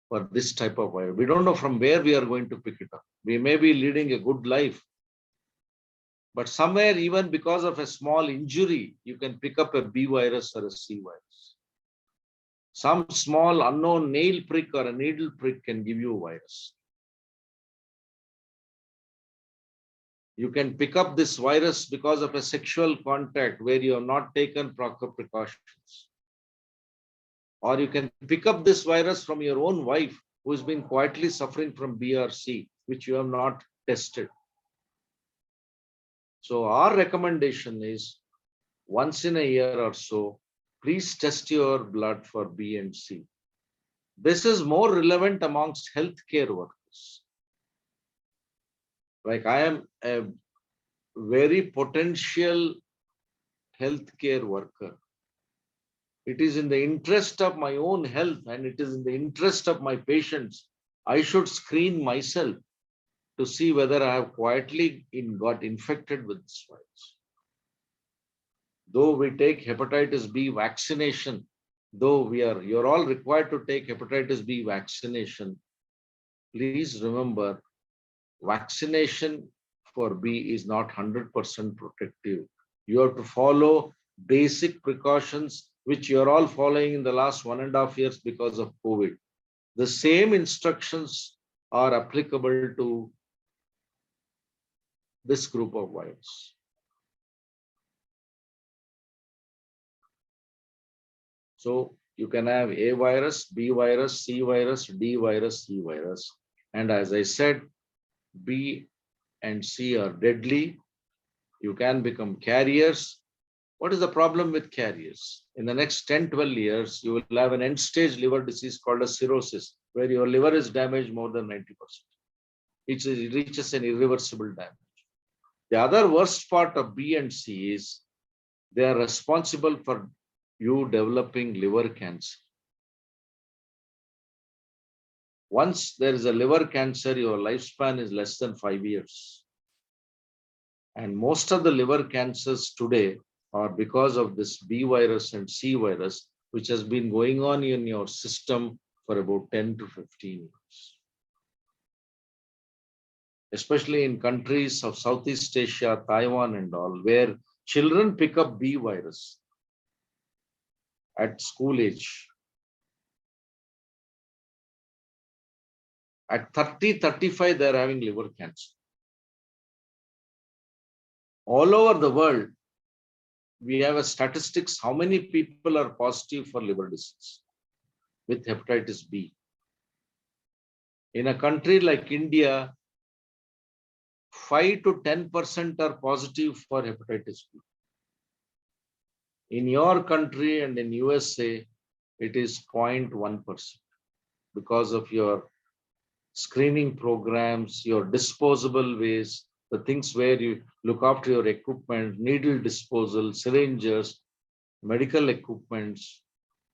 for this type of virus. We don't know from where we are going to pick it up. We may be leading a good life, but somewhere, even because of a small injury, you can pick up a B virus or a C virus. Some small unknown nail prick or a needle prick can give you a virus. You can pick up this virus because of a sexual contact where you have not taken proper precautions. Or you can pick up this virus from your own wife who has been quietly suffering from B or C, which you have not tested. So our recommendation is once in a year or so, please test your blood for B and C. This is more relevant amongst healthcare workers. Like I am a very potential healthcare worker. It is in the interest of my own health and it is in the interest of my patients. I should screen myself to see whether I have quietly got infected with this virus. Though we take hepatitis B vaccination, though you're all required to take hepatitis B vaccination, please remember, vaccination for B is not 100% protective. You have to follow basic precautions, which you're all following in the last 1.5 years because of COVID. The same instructions are applicable to this group of virus. So you can have A virus, B virus, C virus, D virus, C virus. And as I said, B and C are deadly. You can become carriers. What is the problem with carriers? In the next 10-12 years, you will have an end-stage liver disease called a cirrhosis, where your liver is damaged more than 90%. It reaches an irreversible damage. The other worst part of B and C is they are responsible for you developing liver cancer. Once there is a liver cancer, your lifespan is less than 5 years. And most of the liver cancers today are because of this B virus and C virus, which has been going on in your system for about 10 to 15 years. Especially in countries of Southeast Asia, Taiwan and all, where children pick up B virus at school age. At 30, 35, they're having liver cancer. All over the world, we have a statistics how many people are positive for liver disease with hepatitis B. In a country like India, 5 to 10% are positive for hepatitis B. In your country and in USA, it is 0.1% because of your screening programs, your disposable waste, the things where you look after your equipment, needle disposal, syringes, medical equipments,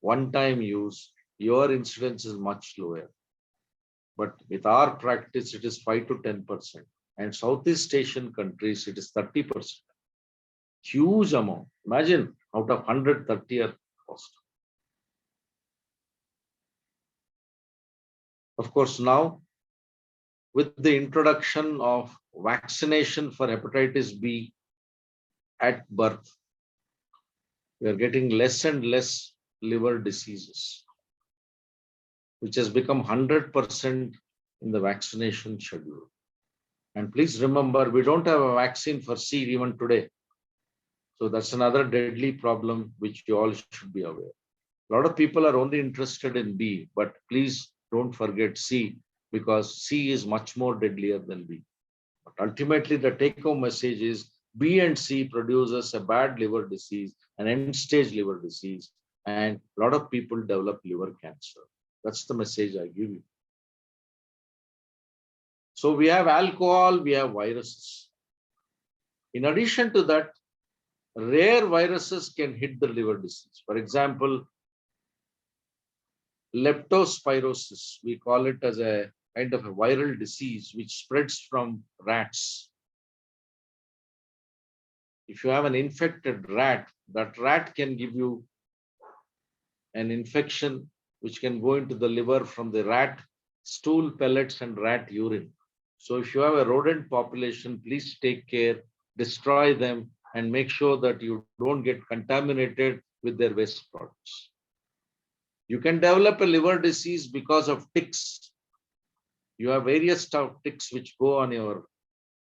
one-time use, your incidence is much lower. But with our practice, it is 5 to 10%. And Southeast Asian countries, it is 30%. Huge amount. Imagine out of 130 are positive. Of course, now with the introduction of vaccination for hepatitis B at birth, we are getting less and less liver diseases, which has become 100% in the vaccination schedule. And please remember, we don't have a vaccine for C even today. So that's another deadly problem which you all should be aware. A lot of people are only interested in B, but please don't forget C, because C is much more deadlier than B. But ultimately, the take-home message is B and C produces a bad liver disease, an end-stage liver disease, and a lot of people develop liver cancer. That's the message I give you. So we have alcohol, we have viruses. In addition to that, rare viruses can hit the liver disease. For example, leptospirosis, we call it as a kind of a viral disease which spreads from rats. If you have an infected rat, that rat can give you an infection which can go into the liver from the rat stool pellets and rat urine. So if you have a rodent population, please take care, destroy them, and make sure that you don't get contaminated with their waste products. You can develop a liver disease because of ticks. You have various types of ticks which go on your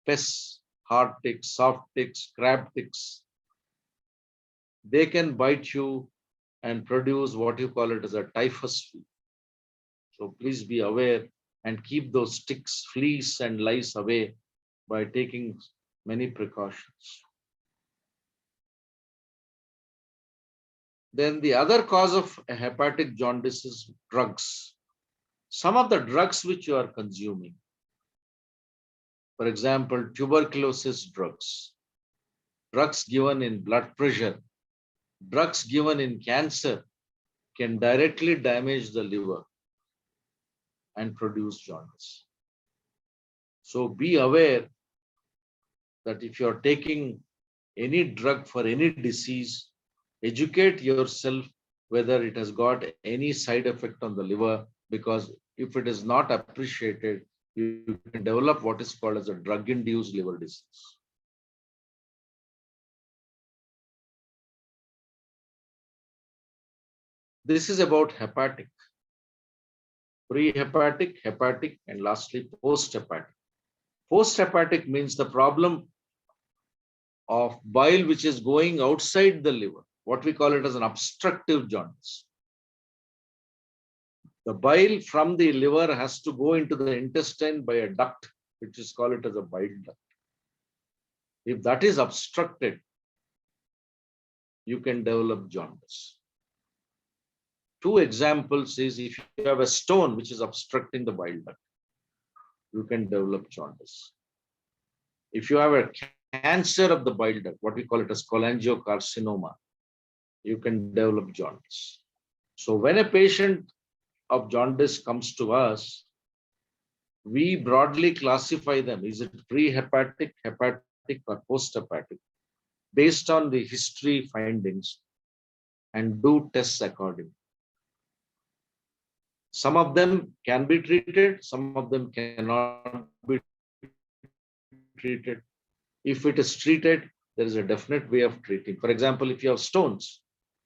pests, hard ticks, soft ticks, crab ticks. They can bite you and produce what you call it as a typhus fever. So please be aware and keep those ticks, fleas and lice away by taking many precautions. Then the other cause of a hepatic jaundice is drugs. Some of the drugs which you are consuming, For example, tuberculosis drugs, drugs given in blood pressure, drugs given in cancer can directly damage the liver and produce jaundice. So be aware that if you are taking any drug for any disease, educate yourself whether it has got any side effect on the liver, because if it is not appreciated, you can develop what is called as a drug-induced liver disease. This is about hepatic, pre-hepatic, hepatic, and lastly post-hepatic. Post-hepatic means the problem of bile which is going outside the liver, what we call it as an obstructive jaundice. The bile from the liver has to go into the intestine by a duct, which is called it as a bile duct. If that is obstructed, you can develop jaundice. Two examples is if you have a stone which is obstructing the bile duct, you can develop jaundice. If you have a cancer of the bile duct, what we call it as cholangiocarcinoma, you can develop jaundice. So when a patient of jaundice comes to us, we broadly classify them. Is it pre-hepatic, hepatic, or post-hepatic, based on the history findings, and do tests accordingly. Some of them can be treated, some of them cannot be treated. If it is treated, there is a definite way of treating. For example, if you have stones,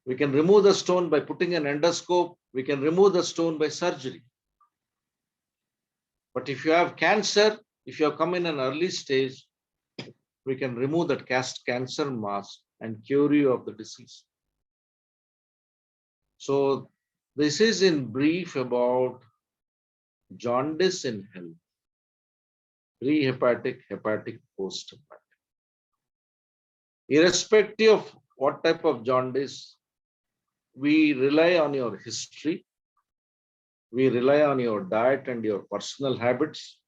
we can remove the stone by putting an endoscope. We can remove the stone by surgery. But if you have cancer, if you have come in an early stage, we can remove that cancer mass and cure you of the disease. So this is in brief about jaundice in health, pre-hepatic, hepatic, post-hepatic. Irrespective of what type of jaundice, we rely on your history, we rely on your diet and your personal habits,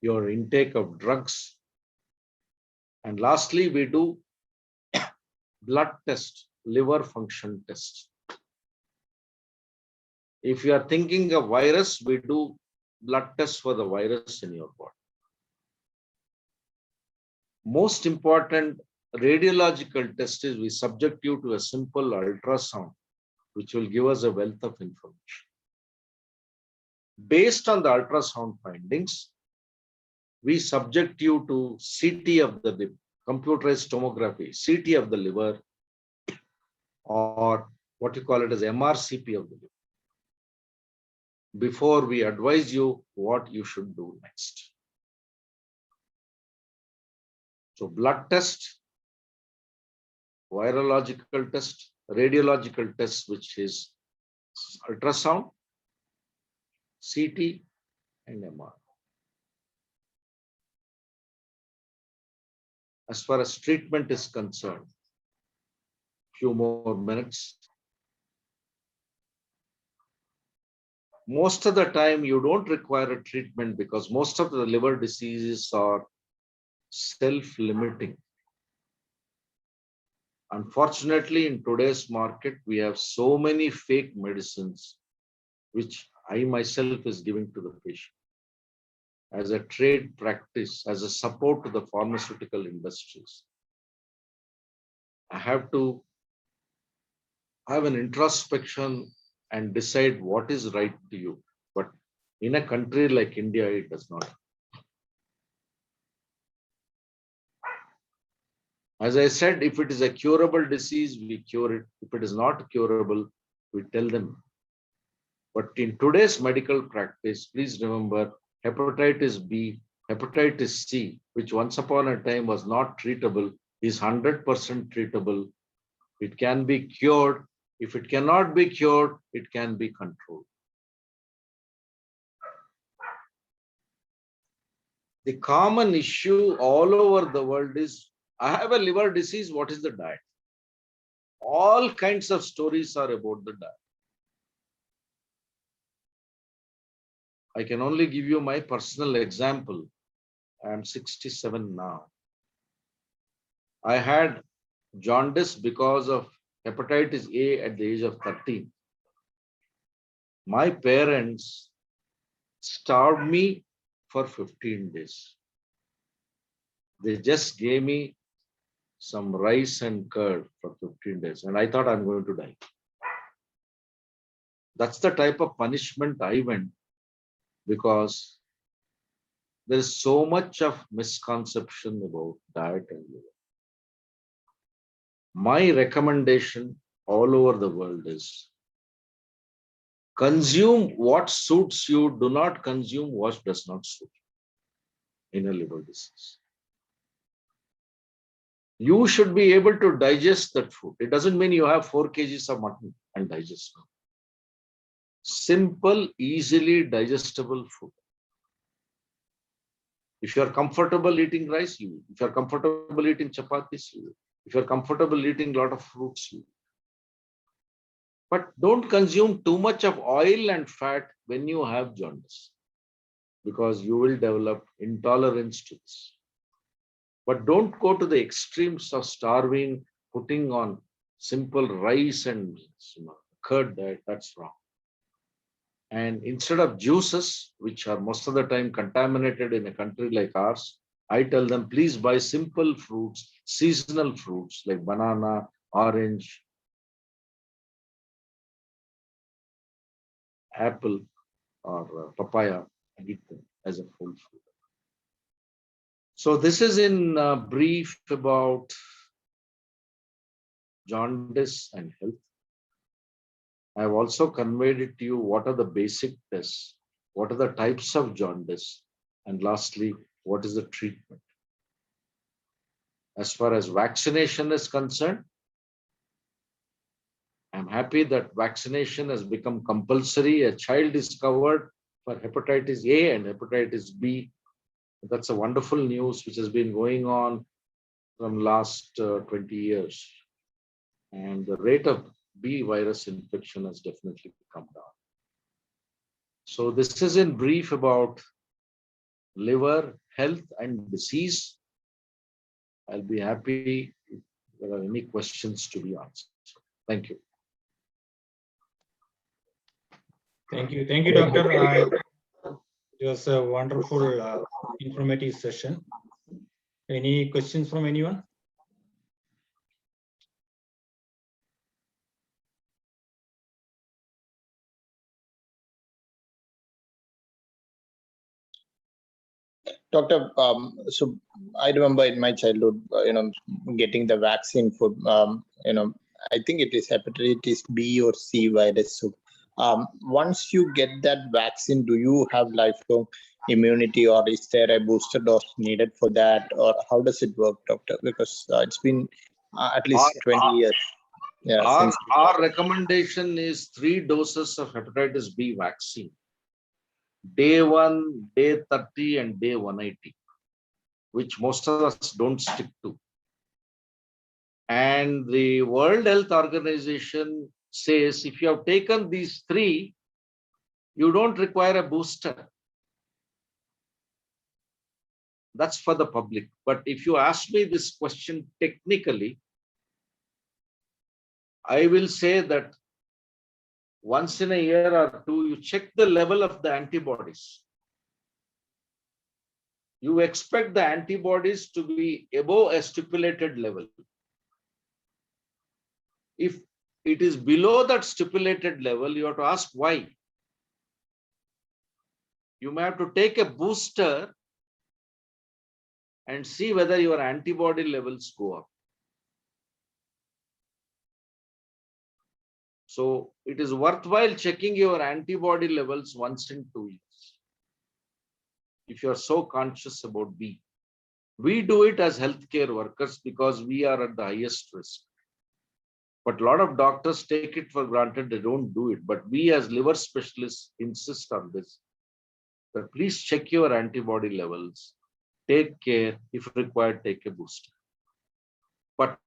your intake of drugs, and lastly, we do blood test, liver function test. If you are thinking of virus, we do blood tests for the virus in your body. Most important radiological test is we subject you to a simple ultrasound, which will give us a wealth of information. Based on the ultrasound findings, we subject you to CT of the liver, computerized tomography, CT of the liver, or what you call it as MRCP of the liver, before we advise you what you should do next. So blood test, virological test, radiological test, which is ultrasound, CT, and MR. As far as treatment is concerned, few more minutes. Most of the time, you don't require a treatment because most of the liver diseases are self-limiting. Unfortunately, in today's market, we have so many fake medicines, which I myself is giving to the patient as a trade practice, as a support to the pharmaceutical industries. I have to have an introspection and decide what is right to you. But in a country like India, it does not. As I said, if it is a curable disease, we cure it. If it is not curable, we tell them. But in today's medical practice, please remember, hepatitis B, hepatitis C, which once upon a time was not treatable, is 100% treatable. It can be cured. If it cannot be cured, it can be controlled. The common issue all over the world is, I have a liver disease, what is the diet? All kinds of stories are about the diet. I can only give you my personal example. I'm 67 now. I had jaundice because of hepatitis A at the age of 13. My parents starved me for 15 days. They just gave me some rice and curd for 15 days, and I thought I'm going to die. That's the type of punishment I went, because there is so much of misconception about diet and liver. My recommendation all over the world is consume what suits you, do not consume what does not suit you in a liver disease. You should be able to digest that food. It doesn't mean you have 4 kgs of mutton and digest it. Simple, easily digestible food. If you are comfortable eating rice, you eat. If you are comfortable eating chapatis, you eat. If you are comfortable eating a lot of fruits, you eat. But don't consume too much of oil and fat when you have jaundice, because you will develop intolerance to this. But don't go to the extremes of starving, putting on simple rice and curd diet. That's wrong. And instead of juices, which are most of the time contaminated in a country like ours, I tell them, please buy simple fruits, seasonal fruits like banana, orange, apple, or papaya, and eat them as a full food. So this is in brief about jaundice and health. I have also conveyed it to you what are the basic tests, what are the types of jaundice, and lastly, what is the treatment. As far as vaccination is concerned, I'm happy that vaccination has become compulsory. A child is covered for hepatitis A and hepatitis B. That's a wonderful news which has been going on from last 20 years. And the rate of B virus infection has definitely come down. So this is in brief about liver health and disease. I'll be happy if there are any questions to be answered. Thank you. Thank you, Doctor. It was a wonderful, informative session. Any questions from anyone? Doctor, so I remember in my childhood, getting the vaccine for, I think it is hepatitis B or C virus. So once you get that vaccine, do you have lifelong immunity, or is there a booster dose needed for that, or how does it work, doctor? Because it's been at least 20 years. Yeah, our recommendation is 3 doses of hepatitis B vaccine. Day 1, day 30, and day 180, which most of us don't stick to. And the World Health Organization says if you have taken these 3, you don't require a booster. That's for the public. But if you ask me this question technically, I will say that once in a year or 2, you check the level of the antibodies. You expect the antibodies to be above a stipulated level. If it is below that stipulated level, you have to ask why. You may have to take a booster and see whether your antibody levels go up. So it is worthwhile checking your antibody levels once in 2 years. If you are so conscious about B, we do it as healthcare workers because we are at the highest risk. But a lot of doctors take it for granted, they don't do it. But we as liver specialists insist on this. But please check your antibody levels. Take care, if required, take a booster. But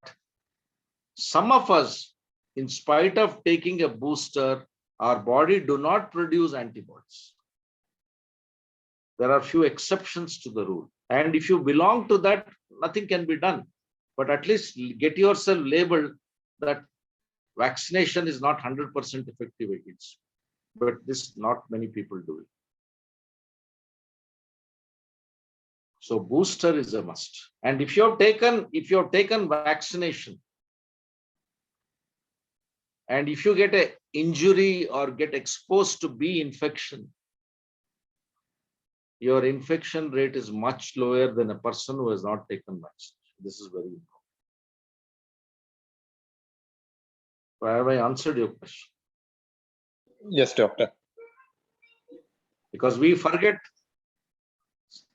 some of us, in spite of taking a booster, our body do not produce antibodies. There are few exceptions to the rule. And if you belong to that, nothing can be done. But at least get yourself labeled that vaccination is not 100% effective against. But this, not many people do it. So booster is a must. And if you have taken vaccination, and if you get an injury or get exposed to B infection, your infection rate is much lower than a person who has not taken vaccination. This is very important. So have I answered your question? Yes, doctor. Because we forget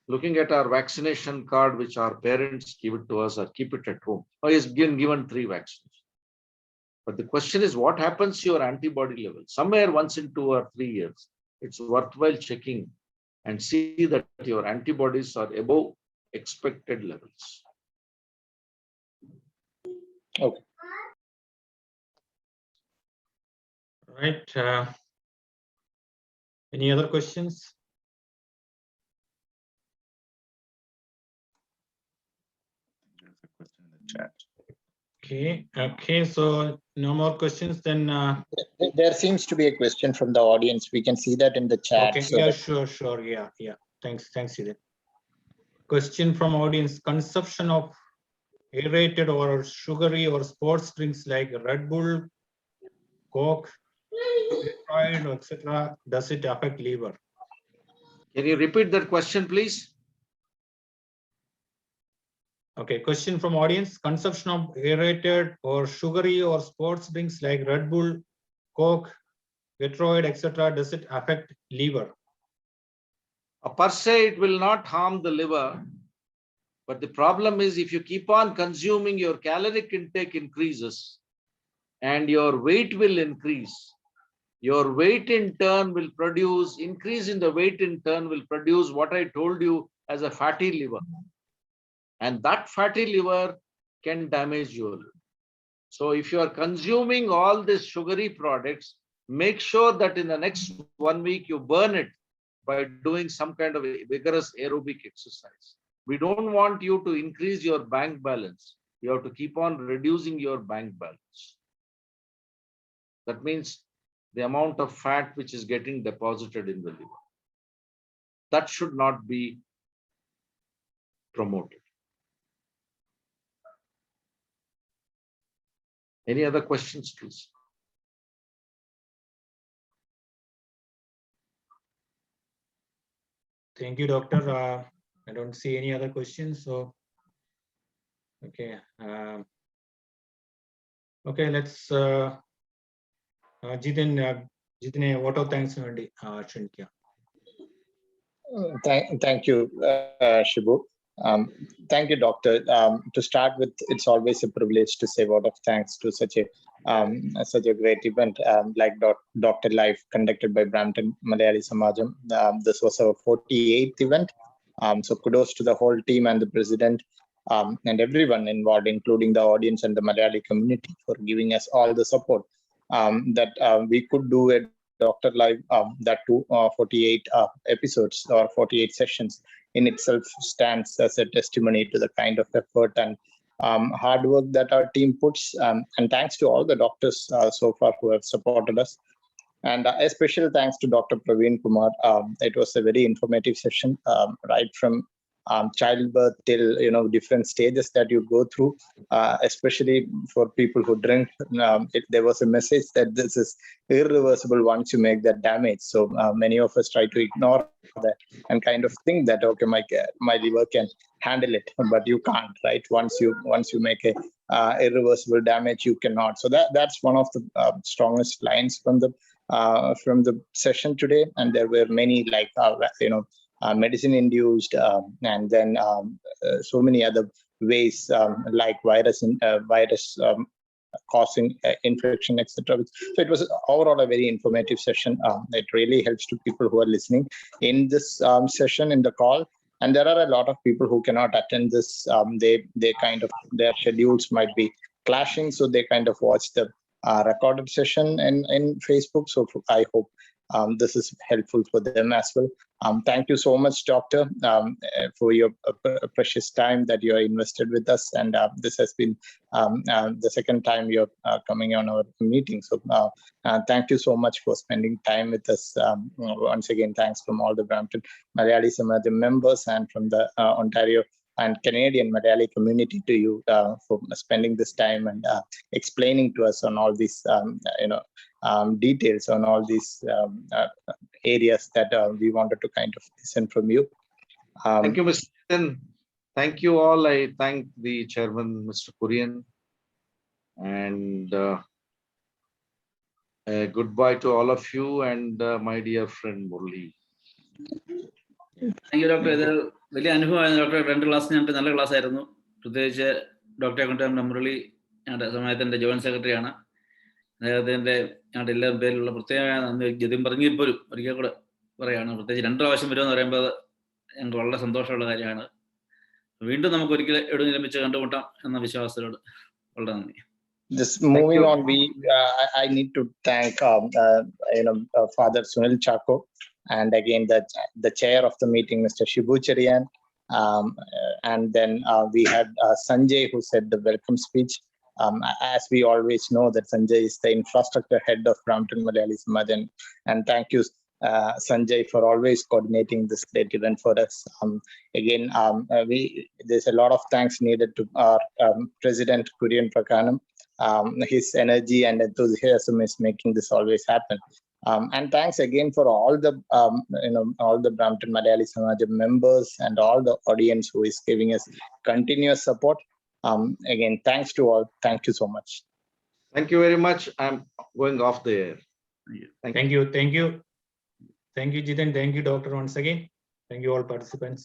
looking at our vaccination card, which our parents give it to us or keep it at home. Oh, he's been given 3 vaccines. But the question is, what happens to your antibody level? Somewhere once in 2 or 3 years, it's worthwhile checking and see that your antibodies are above expected levels. Okay. Right. Any other questions? There's a question in the chat. Okay. So no more questions then. There seems to be a question from the audience. We can see that in the chat. Okay. So Yeah, that- sure. Yeah. Thanks, Edith. Question from audience: consumption of aerated or sugary or sports drinks like Red Bull, Coke, Retd, etc. Does it affect liver? Can you repeat that question, please? Okay, question from audience: consumption of aerated or sugary or sports drinks like Red Bull, Coke, Retd, etc. Does it affect liver? Per se, it will not harm the liver. But the problem is, if you keep on consuming, your caloric intake increases and your weight will increase. Your weight in turn will produce, increase in the weight in turn will produce what I told you as a fatty liver. And that fatty liver can damage your liver. So if you are consuming all these sugary products, make sure that in the next 1 week you burn it by doing some kind of a vigorous aerobic exercise. We don't want you to increase your bank balance. You have to keep on reducing your bank balance. That means the amount of fat which is getting deposited in the liver. That should not be promoted. Any other questions, please? Thank you, doctor. I don't see any other questions. So, okay. Okay, let's. Jitine, auto thanks വേണ്ടി ക്ഷണിക്കാം. Thank you, Shibu. Thank you, doctor. To start with, it's always a privilege to say a word of thanks to such a great event like Dr.Live conducted by Brampton Malayali Samajam. This was our 48th event. So kudos to the whole team and the president and everyone involved, including the audience and the Malayali community, for giving us all the support that we could do a Dr.Live, that 48 episodes or 48 sessions in itself stands as a testimony to the kind of effort and hard work that our team puts. And thanks to all the doctors so far who have supported us. And a special thanks to Dr. Praveenkumar. It was a very informative session, right from childbirth till different stages that you go through, especially for people who drink. There was a message that this is irreversible once you make that damage. So many of us try to ignore that and kind of think that okay, my liver can handle it, but you can't, right? Once you make a irreversible damage, you cannot. So that's one of the strongest lines from the session today. And there were many like medicine induced and then so many other ways like virus causing infection, etc. So it was overall a very informative session. It really helps to people who are listening in this session in the call. And there are a lot of people who cannot attend this. They kind of, their schedules might be clashing, so they kind of watch the recorded session in Facebook. So I hope this is helpful for them as well. Thank you so much, Doctor, for your precious time that you are invested with us. And this has been the second time you're coming on our meeting. So thank you so much for spending time with us. Once again, thanks from all the Brampton Malayali Samaj members and from the Ontario and Canadian Malayali community to you for spending this time and explaining to us on all these details on all these areas that we wanted to kind of listen from you. Thank you, Mr. Nitin. Thank you all. I thank the chairman, Mr. Kurian, and goodbye to all of you and my dear friend Murli. Thank you doctor. ഇത് വലിയ അനുഭവമായിരുന്നു doctor. 2 class ഞങ്ങൾക്ക് നല്ല class ആയിരുന്നു. പ്രത്യേകിച്ച് ഡോക്ടറെ കൊണ്ട് നമ്മുടെ മുരളി ഞങ്ങളുടെ സമാജത്തിൻ്റെ ജോയിന്റ് സെക്രട്ടറിയാണ്. അദ്ദേഹത്തിൻ്റെ ഞങ്ങളുടെ എല്ലാ പേരിലുള്ള പ്രത്യേകമായ നന്ദി ജതിൻ പറഞ്ഞിൽ പോലും ഒരിക്കൽ കൂടെ പറയുകയാണ്. പ്രത്യേകിച്ച് 2 പ്രാവശ്യം വരുമെന്ന് പറയുമ്പോൾ ഞങ്ങൾക്ക് വളരെ സന്തോഷമുള്ള കാര്യമാണ്. വീണ്ടും നമുക്ക് ഒരിക്കലും എവിടെയെങ്കിലും വെച്ച് കണ്ടുമുട്ടാം എന്ന വിശ്വാസത്തോട് വളരെ നന്ദി. Just moving on, I need to thank Father Sunil Chako, and again the chair of the meeting, Mr. Shibu Cherian, and then we had Sanjay, who said the welcome speech. As we always know that Sanjay is the infrastructure head of Brampton Malayali Samaj, and thank you Sanjay for always coordinating this great event for us. Again, there's a lot of thanks needed to our President Kurian Prakanam. His energy and enthusiasm is making this always happen. And thanks again for all the all the Brampton Malayali Samaj members and all the audience who is giving us continuous support. Again, thanks to all. Thank you so much. Thank you very much. I'm going off the air. Thank you, Jitin. Thank you, Doctor, once again. Thank you, all participants.